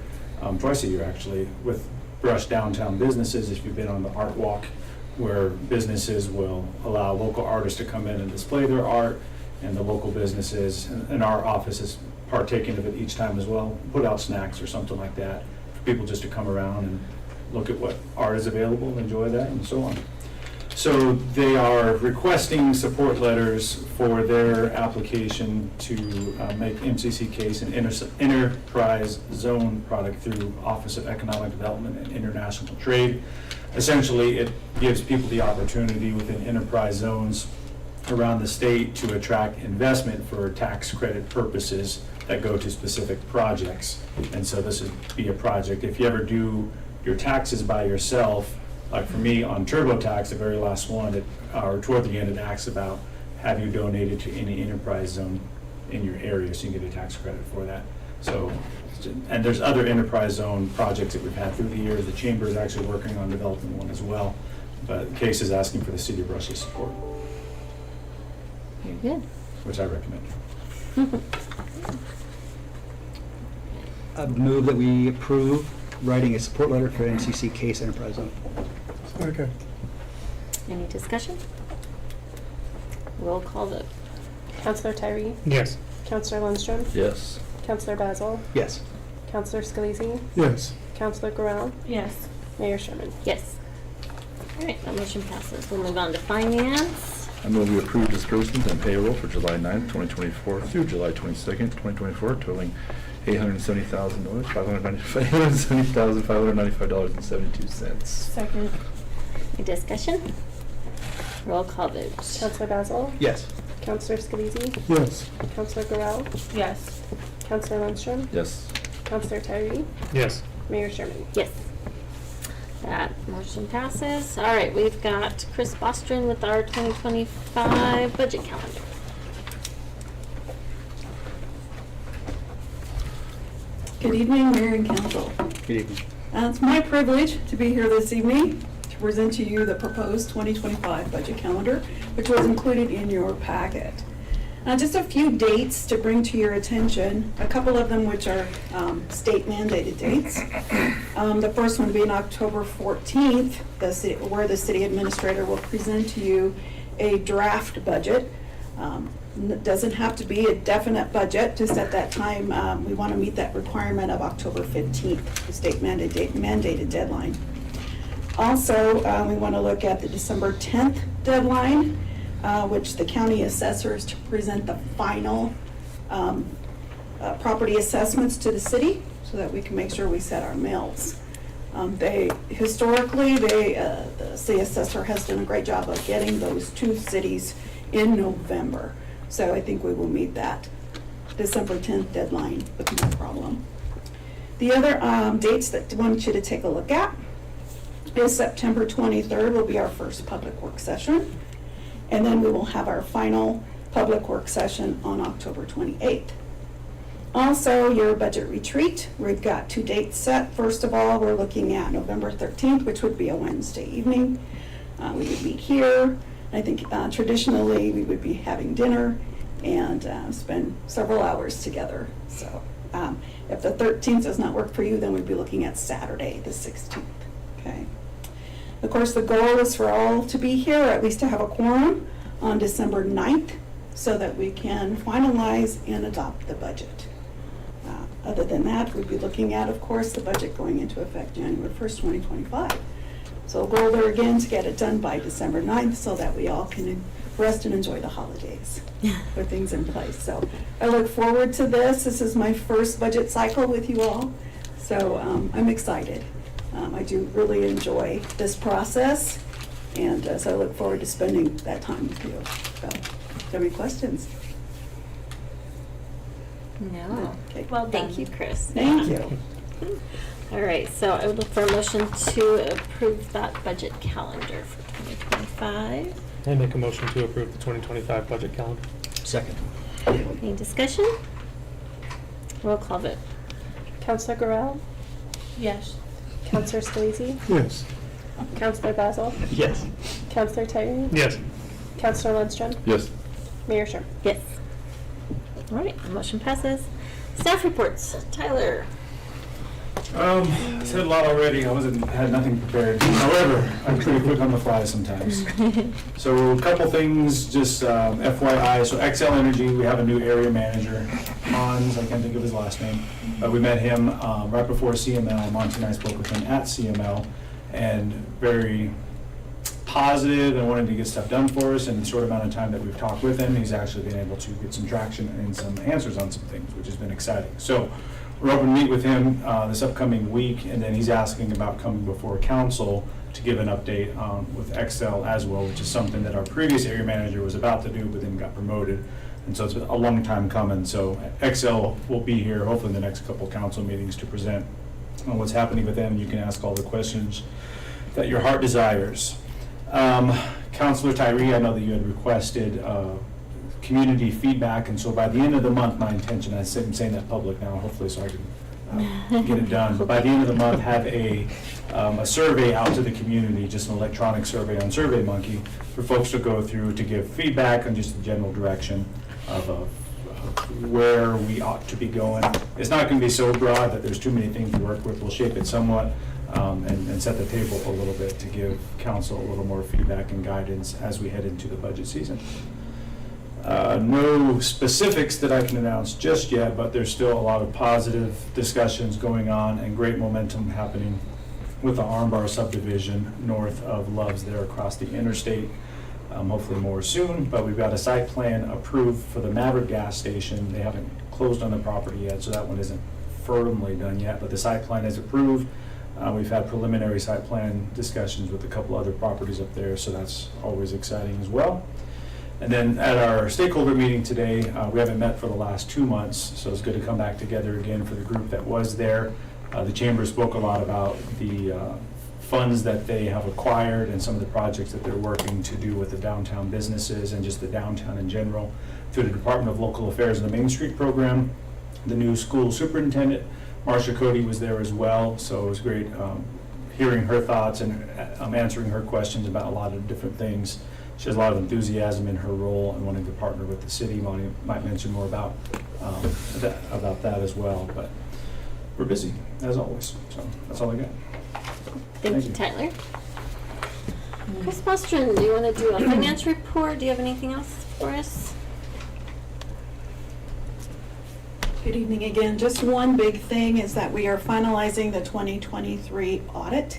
twice a year actually, with Brush downtown businesses. If you've been on the art walk, where businesses will allow local artists to come in and display their art, and the local businesses and our office is partaking of it each time as well, put out snacks or something like that for people just to come around and look at what art is available and enjoy that and so on. So they are requesting support letters for their application to make MCC Case an enterprise zone product through Office of Economic Development and International Trade. Essentially, it gives people the opportunity within enterprise zones around the state to attract investment for tax credit purposes that go to specific projects. And so this would be a project. If you ever do your taxes by yourself, like for me on TurboTax, the very last one, or toward the end, it asks about, have you donated to any enterprise zone in your area, so you can get a tax credit for that. So, and there's other enterprise zone projects that we've had through the years. The chamber is actually working on developing one as well, but the case is asking for the city of Brush's support, Very good. which I recommend. I move that we approve writing a support letter for MCC Case Enterprise Zone. Okay. Any discussion? Roll call vote. Counselor Tyree? Yes. Counselor Lundstrom? Yes. Counselor Basil? Yes. Counselor Scalise? Yes. Counselor Corral? Yes. Mayor Sherman? Yes. All right, that motion passes. We'll move on to finance. I move we approve disbursements and payroll for July 9th, 2024 through July 22nd, 2024, totaling $870,595.72. Second. Any discussion? Roll call vote. Counselor Basil? Yes. Counselor Scalise? Yes. Counselor Corral? Yes. Counselor Lundstrom? Yes. Counselor Tyree? Yes. Mayor Sherman? Yes. That motion passes. All right, we've got Chris Bostron with our 2025 budget calendar. Good evening, Mayor and Council. Good evening. It's my privilege to be here this evening to present to you the proposed 2025 budget calendar, which was included in your packet. Just a few dates to bring to your attention, a couple of them which are state mandated dates. The first one being October 14th, where the city administrator will present to you a draft budget. It doesn't have to be a definite budget, just at that time we want to meet that requirement of October 15th, the state mandated deadline. Also, we want to look at the December 10th deadline, which the county assessors to present the final property assessments to the city so that we can make sure we set our mills. The city assessor has done a great job of getting those two cities in November. So I think we will meet that December 10th deadline with no problem. The other dates that I want you to take a look at is September 23rd will be our first public work session. And then we will have our final public work session on October 28th. Also, your budget retreat, we've got two dates set. First of all, we're looking at November 13th, which would be a Wednesday evening. We would meet here. I think traditionally we would be having dinner and spend several hours together. So if the 13th does not work for you, then we'd be looking at Saturday, the 16th. Okay. Of course, the goal is for all to be here, or at least to have a quorum on December 9th, so that we can finalize and adopt the budget. Other than that, we'd be looking at, of course, the budget going into effect January 1st, 2025. So the goal there again to get it done by December 9th so that we all can rest and enjoy the holidays with things in place. So I look forward to this. This is my first budget cycle with you all. So I'm excited. I do really enjoy this process, And so I look forward to spending that time with you. So, do you have any questions? No. Okay. Well, thank you, Chris. Thank you. All right, so I would look for a motion to approve that budget calendar for 2025. I make a motion to approve the 2025 budget calendar. Second. Any discussion? Roll call vote. Counselor Guerrero, Yes. Counselor Scalise, Yes. Counselor Basil, Yes. Counselor Tyree, Yes. Counselor Lundstrom, Yes. Mayor Sherman. Yes. All right, the motion passes. Staff reports. Tyler. Said a lot already. Had nothing prepared. However, I'm pretty quick on the fly sometimes. So a couple things, just FYI. So XL Energy, we have a new area manager, Hans. I can't think of his last name, but we met him right before CML. Monty and I spoke with him at CML, and very positive and wanted to get stuff done for us. In the short amount of time that we've talked with him, he's actually been able to get some traction and some answers on some things, which has been exciting. So we're hoping to meet with him this upcoming week, and then he's asking about coming before council to give an update with XL as well, which is something that our previous area manager was about to do, but then got promoted. And so it's been a long time coming. So XL will be here hopefully in the next couple council meetings to present on what's happening with them. You can ask all the questions that your heart desires. Counselor Tyree, I know that you had requested community feedback, and so by the end of the month, my intention, I'm saying that public now, hopefully so I can get it done, but by the end of the month, have a survey out to the community, just an electronic survey on SurveyMonkey for folks to go through to give feedback on just the general direction of where we ought to be going. It's not going to be so broad that there's too many things to work with. We'll shape it somewhat and set the table a little bit to give council a little more feedback and guidance as we head into the budget season. No specifics that I can announce just yet, but there's still a lot of positive discussions going on and great momentum happening with the Armbar subdivision north of Loves there across the interstate. Hopefully more soon, but we've got a site plan approved for the Maverick gas station. They haven't closed on the property yet, so that one isn't firmly done yet, but the site plan is approved. We've had preliminary site plan discussions with a couple other properties up there, so that's always exciting as well. And then at our stakeholder meeting today, we haven't met for the last 2 months, so it's good to come back together again for the group that was there. The chamber spoke a lot about the funds that they have acquired and some of the projects that they're working to do with the downtown businesses and just the downtown in general through the Department of Local Affairs and the Main Street program. The new school superintendent, Marcia Cody, was there as well, so it was great hearing her thoughts and answering her questions about a lot of different things. She has a lot of enthusiasm in her role and wanting to partner with the city. Monty might mention more about that as well, but we're busy as always, so that's all I got. Thank you, Tyler. Chris Bostron, do you want to do a finance report? Do you have anything else for us? Good evening again. Just one big thing is that we are finalizing the 2023 audit.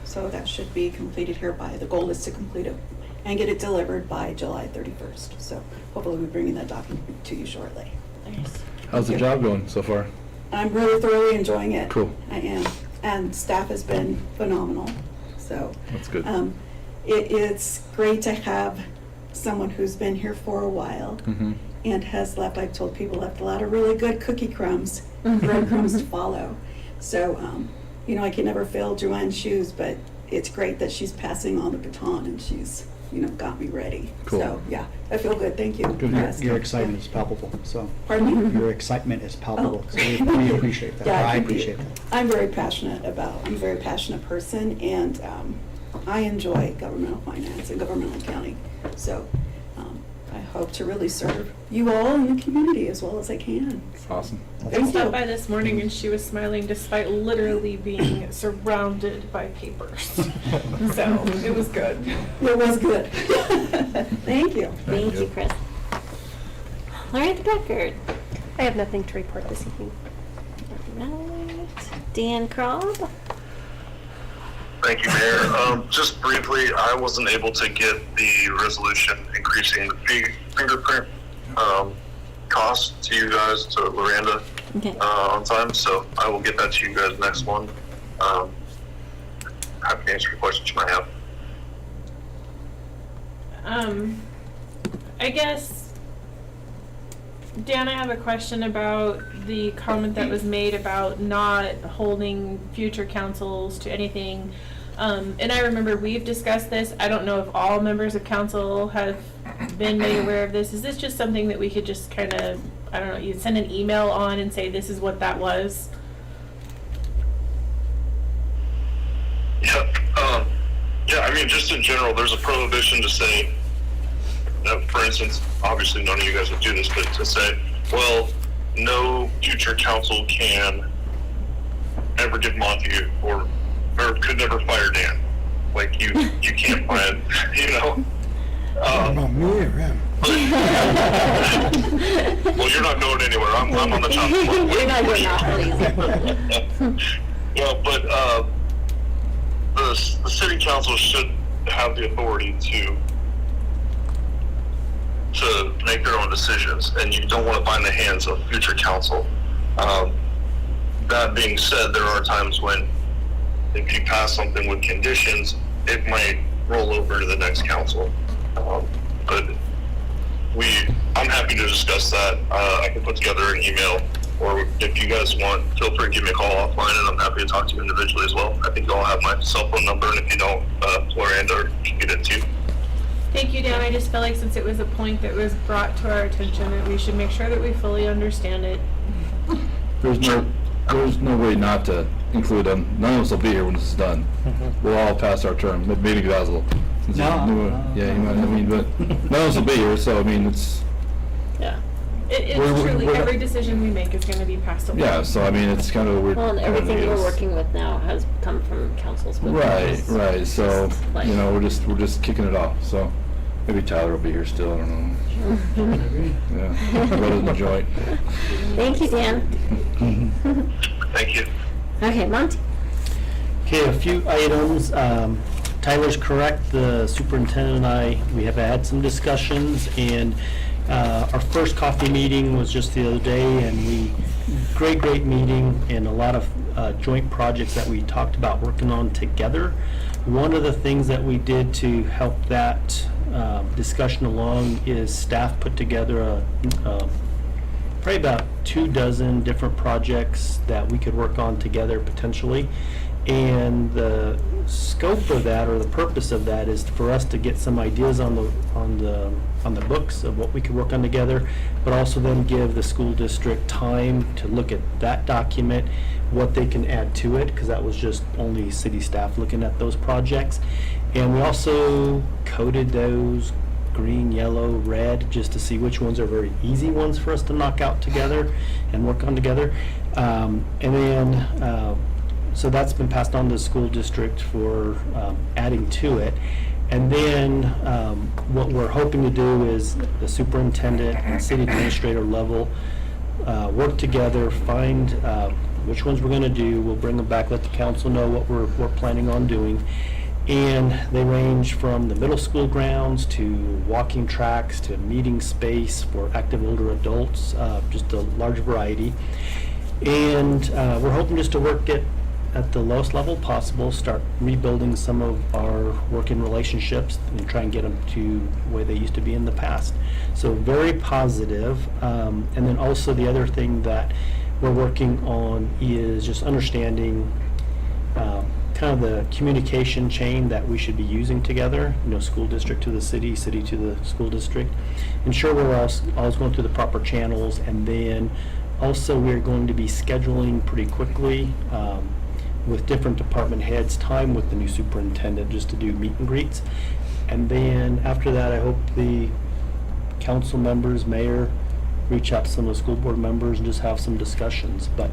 So that should be completed here the goal is to complete it and get it delivered by July 31st. So hopefully we'll be bringing that document to you shortly. Nice. How's the job going so far? I'm really thoroughly enjoying it. Cool. I am. And staff has been phenomenal. So That's good. It's great to have someone who's been here for a while Mm-hmm. and has I've told people, left a lot of really good cookie crumbs, breadcrumbs to follow. So, I can never fill Joanne's shoes, but it's great that she's passing on the baton and she's, got me ready. Cool. So, yeah, I feel good. Thank you. Good. for asking. Your excitement is palpable, so. Pardon me? Your excitement is palpable, Oh. so we appreciate that. Yeah, I thank you. appreciate that. I'm a very passionate person, and I enjoy governmental finance and governmental accounting. So I hope to really serve you all in the community as well as I can. Awesome. I stopped by this morning and she was smiling despite literally being surrounded by papers. So it was good. It was good. Thank you. Thank you, Chris. Lorraine Beckard. I have nothing to report this evening. Right. Dan Krob. Thank you, Mayor. Just briefly, I wasn't able to get the resolution increasing the fingerprint cost to you guys, to Loranda, on time, so I will get that to you guys next one. Happy to answer your questions you might have. I guess, Dan, I have a question about the comment that was made about not holding future councils to anything. And I remember we've discussed this. I don't know if all members of council have been made aware of this. Is this just something that we could just kind of, I don't know, you send an email on and say this is what that was? Yeah, I mean, just in general, there's a prohibition to say, for instance, obviously none of you guys would do this, but to say, well, no future council can ever give Monty or could never fire Dan. Like, you can't find, you know? About me or him? Well, you're not going anywhere. I'm on the top. You're not going out, Well, but the city council should have the authority to make their own decisions, and you don't want to bind the hands of future council. That being said, there are times when if you pass something with conditions, it might roll over to the next council. But I'm happy to discuss that. I can put together an email, or if you guys want, feel free to give me a call offline, and I'm happy to talk to you individually as well. I think you all have my cell phone number, and if you don't, Floranda can get it too. Thank you, Dan. I just felt like since it was a point that was brought to our attention, that we should make sure that we fully understand it. There's no way not to include them. None of us will be here when this is done. We'll all pass our term. Maybe Basil. Yeah, you know what I mean, but none of us will be here, so I mean, it's. Yeah. It's truly, every decision we make is going to be passed along. Yeah, so I mean, it's kind of a weird. Well, and everything we're working with now has come from council's. Right. So, like, you know, we're just kicking it off. So maybe Tyler will be here still. I don't know. Yeah, brother the joint. Thank you, Dan. Thank you. Okay, Monty. Okay, a few items. Tyler's correct. The superintendent and I, we have had some discussions, and our first coffee meeting was just the other day, and great meeting, and a lot of joint projects that we talked about working on together. One of the things that we did to help that discussion along is staff put together probably about 24 different projects that we could work on together potentially. And the scope of that, or the purpose of that, is for us to get some ideas on the books of what we could work on together, but also then give the school district time to look at that document, what they can add to it, because that was just only city staff looking at those projects. And we also coded those green, yellow, red, just to see which ones are very easy ones for us to knock out together and work on together. And then so that's been passed on to the school district for adding to it. And then what we're hoping to do is the superintendent and city administrator level work together, find which ones we're going to do. We'll bring them back, let the council know what we're planning on doing. And they range from the middle school grounds to walking tracks to meeting space for active older adults, just a large variety. And we're hoping just to work it at the lowest level possible, start rebuilding some of our working relationships and try and get them to the way they used to be in the past. So very positive. And then also the other thing that we're working on is just understanding kind of the communication chain that we should be using together, you know, school district to the city, city to the school district. Ensure we're always going through the proper channels, and then also we're going to be scheduling pretty quickly with different department heads time with the new superintendent just to do meet and greets. And then after that, I hope the council members, mayor, reach out to some of the school board members and just have some discussions. But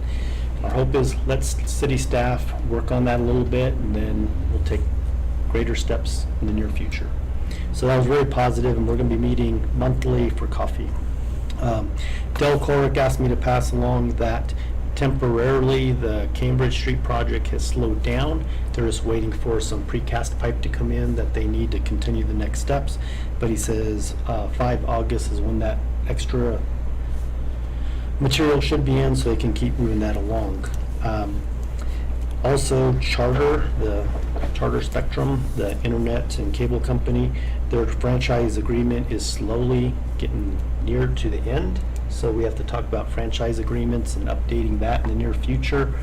our hope is let city staff work on that a little bit, and then we'll take greater steps in the near future. So that was very positive, and we're going to be meeting monthly for coffee. Del Coric asked me to pass along that temporarily the Cambridge Street project has slowed down. They're just waiting for some precast pipe to come in that they need to continue the next steps. But he says 5 August is when that extra material should be in, so they can keep moving that along. Also, Charter, the Charter Spectrum, the internet and cable company, their franchise agreement is slowly getting near to the end. So we have to talk about franchise agreements and updating that in the near future.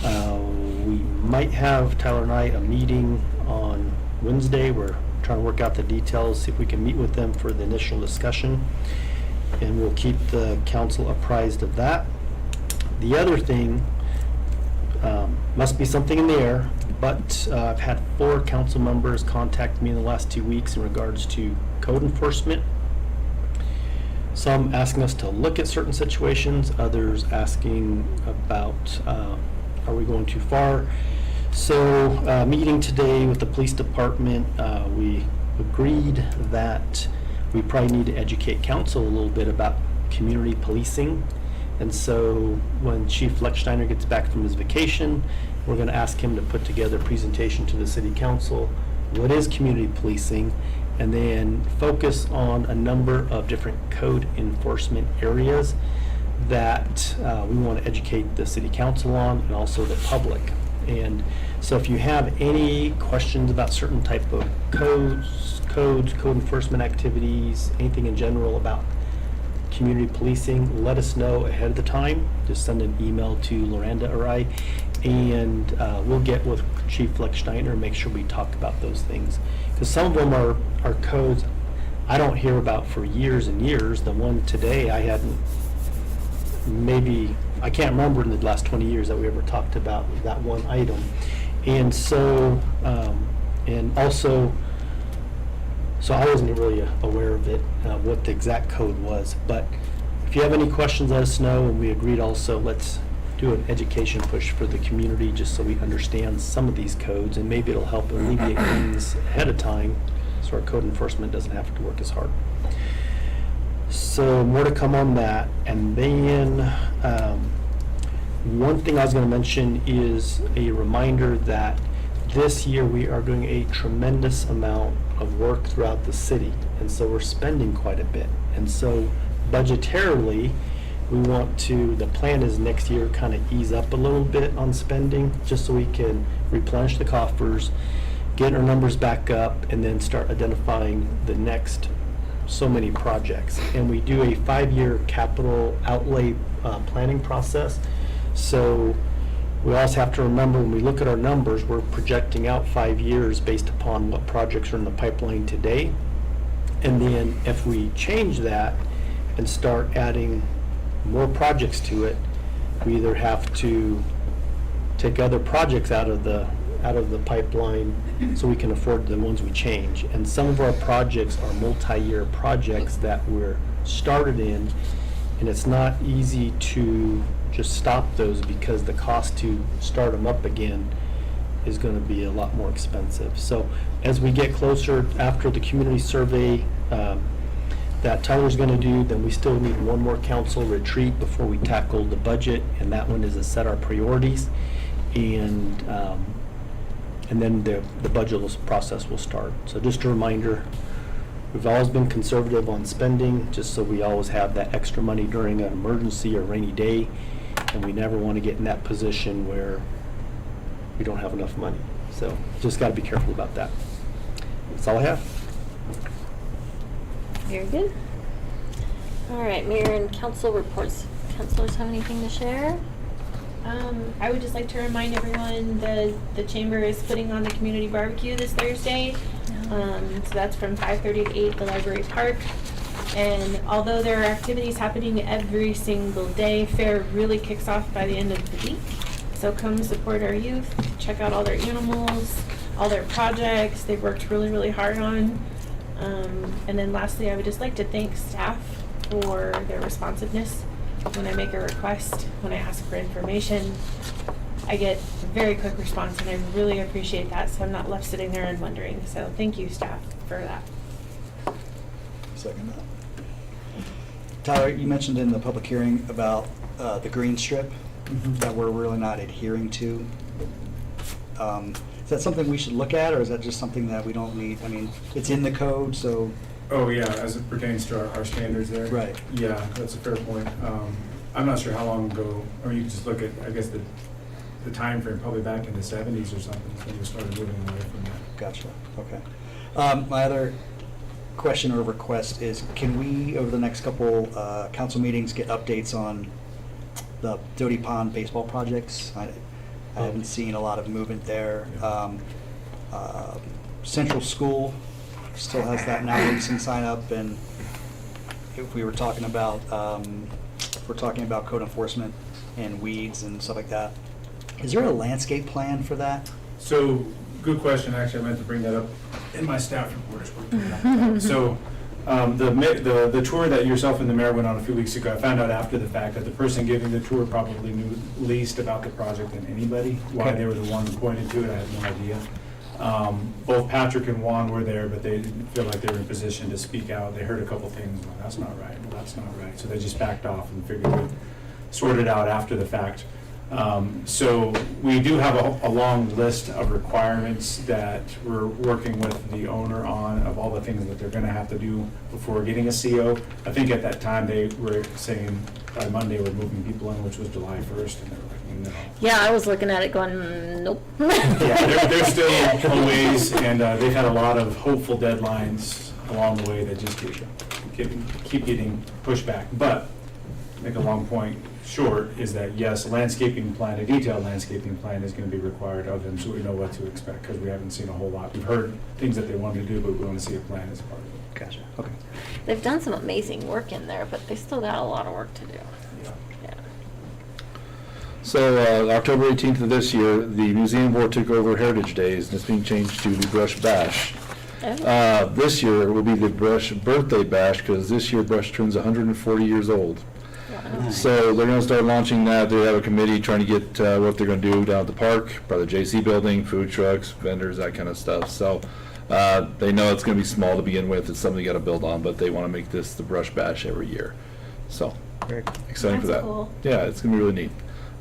We might have, Tyler and I, a meeting on Wednesday. We're trying to work out the details, see if we can meet with them for the initial discussion. And we'll keep the council apprised of that. The other thing, must be something in the air, but I've had 4 council members contact me in the last 2 weeks in regards to code enforcement. Some asking us to look at certain situations, others asking about, are we going too far? So, meeting today with the police department, we agreed that we probably need to educate council a little bit about community policing. And so when Chief Lechsteiner gets back from his vacation, we're going to ask him to put together a presentation to the city council. What is community policing? And then focus on a number of different code enforcement areas that we want to educate the city council on and also the public. And so if you have any questions about certain type of code enforcement activities, anything in general about community policing, let us know ahead of the time. Just send an email to Loranda or I, and we'll get with Chief Lechsteiner and make sure we talk about those things. Because some of them are codes I don't hear about for years and years. The one today I hadn't, maybe, I can't remember in the last 20 years that we ever talked about that one item. And so, and also, so I wasn't really aware of it, what the exact code was. But if you have any questions, let us know. And we agreed also, let's do an education push for the community just so we understand some of these codes, and maybe it'll help alleviate things ahead of time so our code enforcement doesn't have to work as hard. So more to come on that. And then one thing I was going to mention is a reminder that this year we are doing a tremendous amount of work throughout the city, and so we're spending quite a bit. And so budgetarily, we want to, the plan is next year kind of ease up a little bit on spending, just so we can replenish the coffers, get our numbers back up, and then start identifying the next so many projects. And we do a 5-year capital outlay planning process. So we also have to remember, when we look at our numbers, we're projecting out 5 years based upon what projects are in the pipeline today. And then if we change that and start adding more projects to it, we either have to take other projects out of the pipeline so we can afford the ones we change. And some of our projects are multi-year projects that we're started in, and it's not easy to just stop those because the cost to start them up again is going to be a lot more expensive. So as we get closer after the community survey that Tyler's going to do, then we still need one more council retreat before we tackle the budget, and that one is to set our priorities, and then the budget process will start. So just a reminder, we've always been conservative on spending, just so we always have that extra money during an emergency or rainy day, and we never want to get in that position where we don't have enough money. So just got to be careful about that. That's all I have. Very good. All right, Mayor and council reports. Councilors have anything to share? I would just like to remind everyone that the chamber is putting on the community barbecue this Thursday. So that's from 5:30 to 8 at the library park. And although there are activities happening every single day, fair really kicks off by the end of the week. So come support our youth, check out all their animals, all their projects they've worked really, really hard on. And then lastly, I would just like to thank staff for their responsiveness. When I make a request, when I ask for information, I get a very quick response, and I really appreciate that, so I'm not left sitting there and wondering. So thank you, staff, for that. Second that. Tyler, you mentioned in the public hearing about the green strip that we're really not adhering to. Is that something we should look at, or is that just something that we don't need? I mean, it's in the code, so. Oh, yeah, as it pertains to our standards there? Right. Yeah, that's a fair point. I'm not sure how long ago, or you just look at, I guess, the time frame, probably back in the 70s or something, so we started moving away from that. Gotcha, okay. My other question or request is, can we, over the next couple council meetings, get updates on the Doty Pond baseball projects? I haven't seen a lot of movement there. Central School still has that now leasing sign up, and if we were talking about, if we're talking about code enforcement and weeds and stuff like that, is there a landscape plan for that? So, good question, actually, I meant to bring that up in my staff report. So, the tour that yourself and the mayor went on a few weeks ago, I found out after the fact that the person giving the tour probably knew least about the project than anybody. Why Okay. they were the one who pointed to it, I had no idea. Both Patrick and Juan were there, but they didn't feel like they were in position to speak out. They heard a couple things, well, that's not right, well, that's not right. So they just backed off and figured we'd sort it out after the fact. So we do have a long list of requirements that we're working with the owner on, of all the things that they're gonna have to do before getting a CO. I think at that time they were saying by Monday we're moving people in, which was July 1st, and they were like, no. Yeah, I was looking at it going, "Mm, nope. Yeah, they're still a ways, and they've had a lot of hopeful deadlines along the way that just keep getting pushed back. But, make a long point short, is that yes, landscaping plan, a detailed landscaping plan is going to be required of them, so we know what to expect, because we haven't seen a whole lot. We've heard things that they want to do, but we want to see a plan as part of it. Gotcha, okay. They've done some amazing work in there, but they still got a lot of work to do. Yeah. Yeah. So October 18th of this year, the museum board took over Heritage Days, and it's being changed to the Brush Bash. Oh. This year will be the Brush Birthday Bash, because this year Brush turns 140 years old. Wow. So they're going to start launching that. They have a committee trying to get what they're going to do down at the park, by the JC building, food trucks, vendors, that kind of stuff. So they know it's going to be small to begin with. It's something you got to build on, but they want to make this the Brush Bash every year. So Very cool. exciting for That's that. cool. Yeah, it's going to be really neat.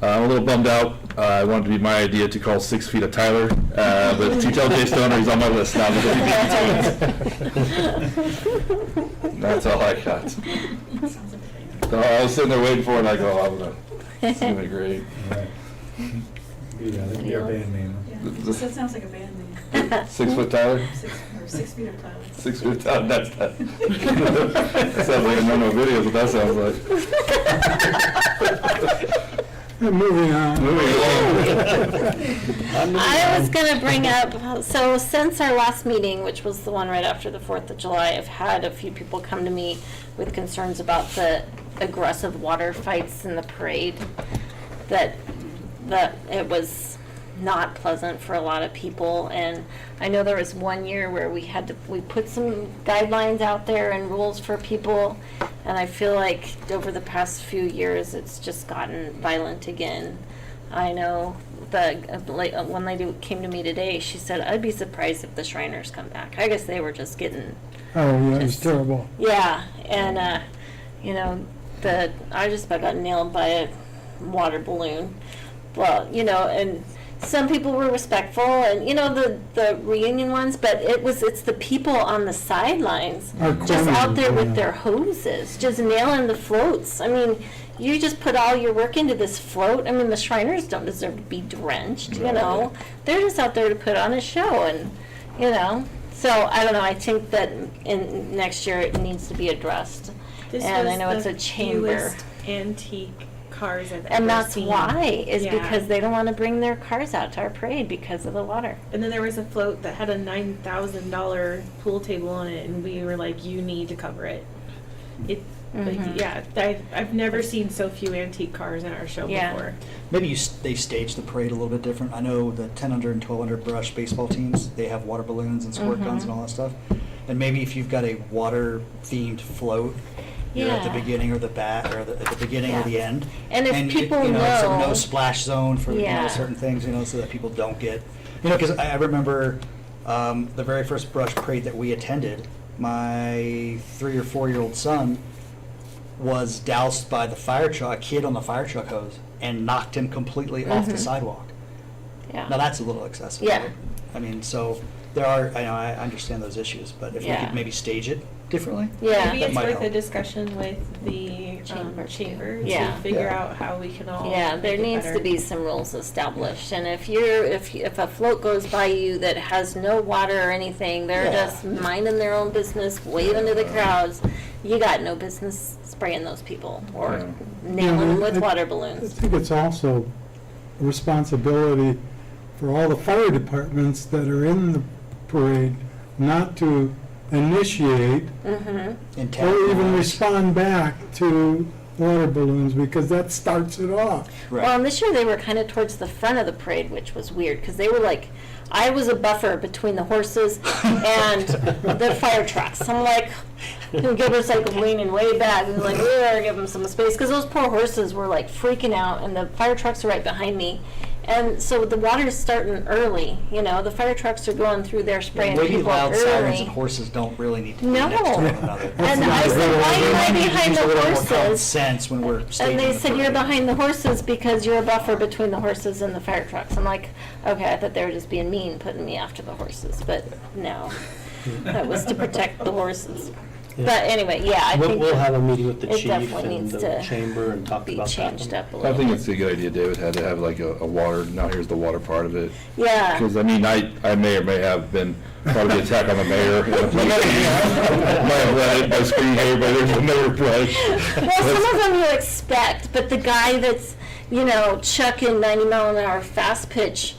I'm a little bummed out. I wanted to be my idea to call 6 Feet of Tyler, but to tell Jay Stoner he's on my list now. That's all I got. So I was sitting there waiting for it, and I go, I'm gonna, it's gonna be great. Right. Yeah, that'd be our band name. That sounds like a band name. 6 Foot Tyler? 6 feet of Tyler. 6 Foot Tyler, that's that. That sounds like a no video, is what that sounds like. Moving on. Moving along. I was gonna bring up, so since our last meeting, which was the one right after the 4th of July, I've had a few people come to me with concerns about the aggressive water fights in the parade. That it was not pleasant for a lot of people, and I know there was one year where we put some guidelines out there and rules for people, and I feel like over the past few years it's just gotten violent again. I know one lady came to me today, she said, I'd be surprised if the Shriners come back. I guess they were just getting, Oh, yeah, it's Just- terrible. yeah, and you know, I just about got nailed by a water balloon. Well, you know, and some people were respectful, and you know, the reunion ones, but it's the people on the sidelines Our just out corner, there with yeah. their hoses, just nailing the floats. I mean, you just put all your work into this float. I mean, the Shriners don't deserve to be drenched, you know. They're just out there to put on a show, and you know. So I don't know. I think that in next year it needs to be addressed. This And I was know it's the a chamber. fewest antique cars I've ever And that's seen. why, is Yeah. because they don't want to bring their cars out to our parade because of the water. And then there was a float that had a $9,000 pool table on it, and we were like, "You need to cover it." It, like, Mhm. yeah, I've never seen so few antique cars in our show Yeah. before. Maybe they stage the parade a little bit different. I know the 1000 and 1200 Brush baseball teams, they have water balloons and squirt guns and all that stuff. And maybe if you've got a water-themed float, you're at the Yeah. beginning or the back, or at the beginning or the Yeah. end. And if people it's a know- no splash zone for Yeah. certain things, so that people don't get, because I remember the very first Brush parade that we attended, my 3 or 4-year-old son was doused by the fire truck, a kid on the fire truck hose, and knocked him completely off the sidewalk. Yeah. Now that's a little excessive. Yeah. Right? I mean, so there are, I know, I understand those issues, but if we Yeah. could maybe stage it differently? Yeah. Maybe That it's might worth a help. discussion with the chamber Yeah. to figure Yeah. out how we can all Yeah, there make it needs better. to be some rules established, and if a float goes by you that has no water or anything, they're Yeah. just minding their own business, waving to the crowds, you got no business spraying those people or nailing them with water I balloons. think it's also a responsibility for all the fire departments that are in the parade not to initiate Mm-hmm. or even respond back to water balloons, because that starts it off. Well, and this year they were kind of towards the front of the parade, which was weird, because they were like, I was a buffer between the horses and the fire trucks. I'm like, Gilbert's like leaning way back, and like, we better give them some space, because those poor horses were like freaking out, and the fire trucks are right behind me. And so the water's starting early, you know, the fire trucks are going through there spraying Maybe people loud sirens and early. horses don't really need to be No. next to one another. And I said, why am I behind the Use a little more common horses? sense when we're staging And they the said, you're parade. behind the horses because you're a buffer between the horses and the fire trucks. I'm like, okay, I thought they were just being mean, putting me after the horses, but no. That was to protect the horses. But anyway, yeah, I think We'll have a meeting with the it chief definitely and needs the to chamber and talk be about that. changed up a I little think bit. it's a good idea David had to have like a water, now here's the water part of it. Yeah. Because, I mean, I may or may have been part of the attack on the mayor. Might have led it by screaming, everybody, there's the mayor pledge. Well, some of them you expect, but the guy that's, you know, chucking 90-mile-an-hour fast pitch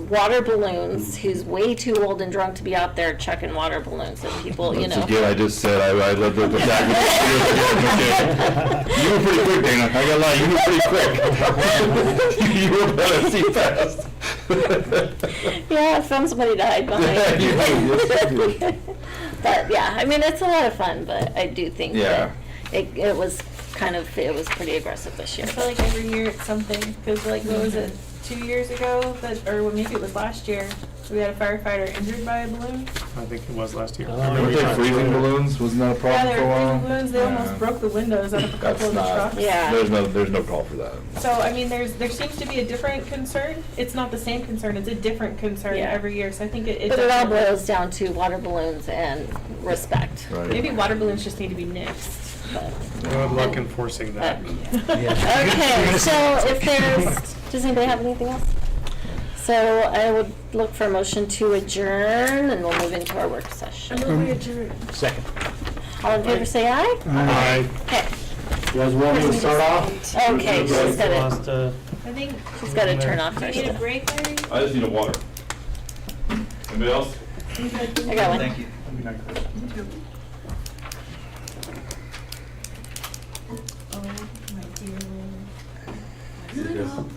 water balloons, who's way too old and drunk to be out there chucking water balloons at people, you know. Again, I just said I led the attack. You were pretty quick, Dana. I gotta lie, you were pretty quick. You were better see fast. Yeah, somebody died behind You me. did, yes, you did. But yeah, I mean, it's a lot of fun, but I do think Yeah. that it was pretty aggressive this year. I feel like every year it's something, because like, what was it, 2 years ago, or maybe it was last year, we had a firefighter injured by a balloon? I think it was last year. Oh, I remember Weren't you they talking freezing about it. balloons? Wasn't that a Yeah, problem they for a were while? freezing balloons, they almost broke the windows out of a couple That's of the not, trucks. Yeah. there's no call for that. So, I mean, there seems to be a different concern. It's not the same concern, it's a different concern Yeah. every year, so I think it But it all definitely- boils down to water balloons and respect. Right. Maybe water balloons just need to be nixed. Good luck enforcing that. Okay, so if does anybody have anything else? So I would look for a motion to adjourn, and we'll move into our work session. Second. All in favor, say aye. Aye. Okay. You guys want me to start off? Okay, she's got Lost, to, I think, she's got to turn off do her you need a stuff. break, Larry? I just need a water. Anybody else? I got one. Thank you. Oh, my dear Lord.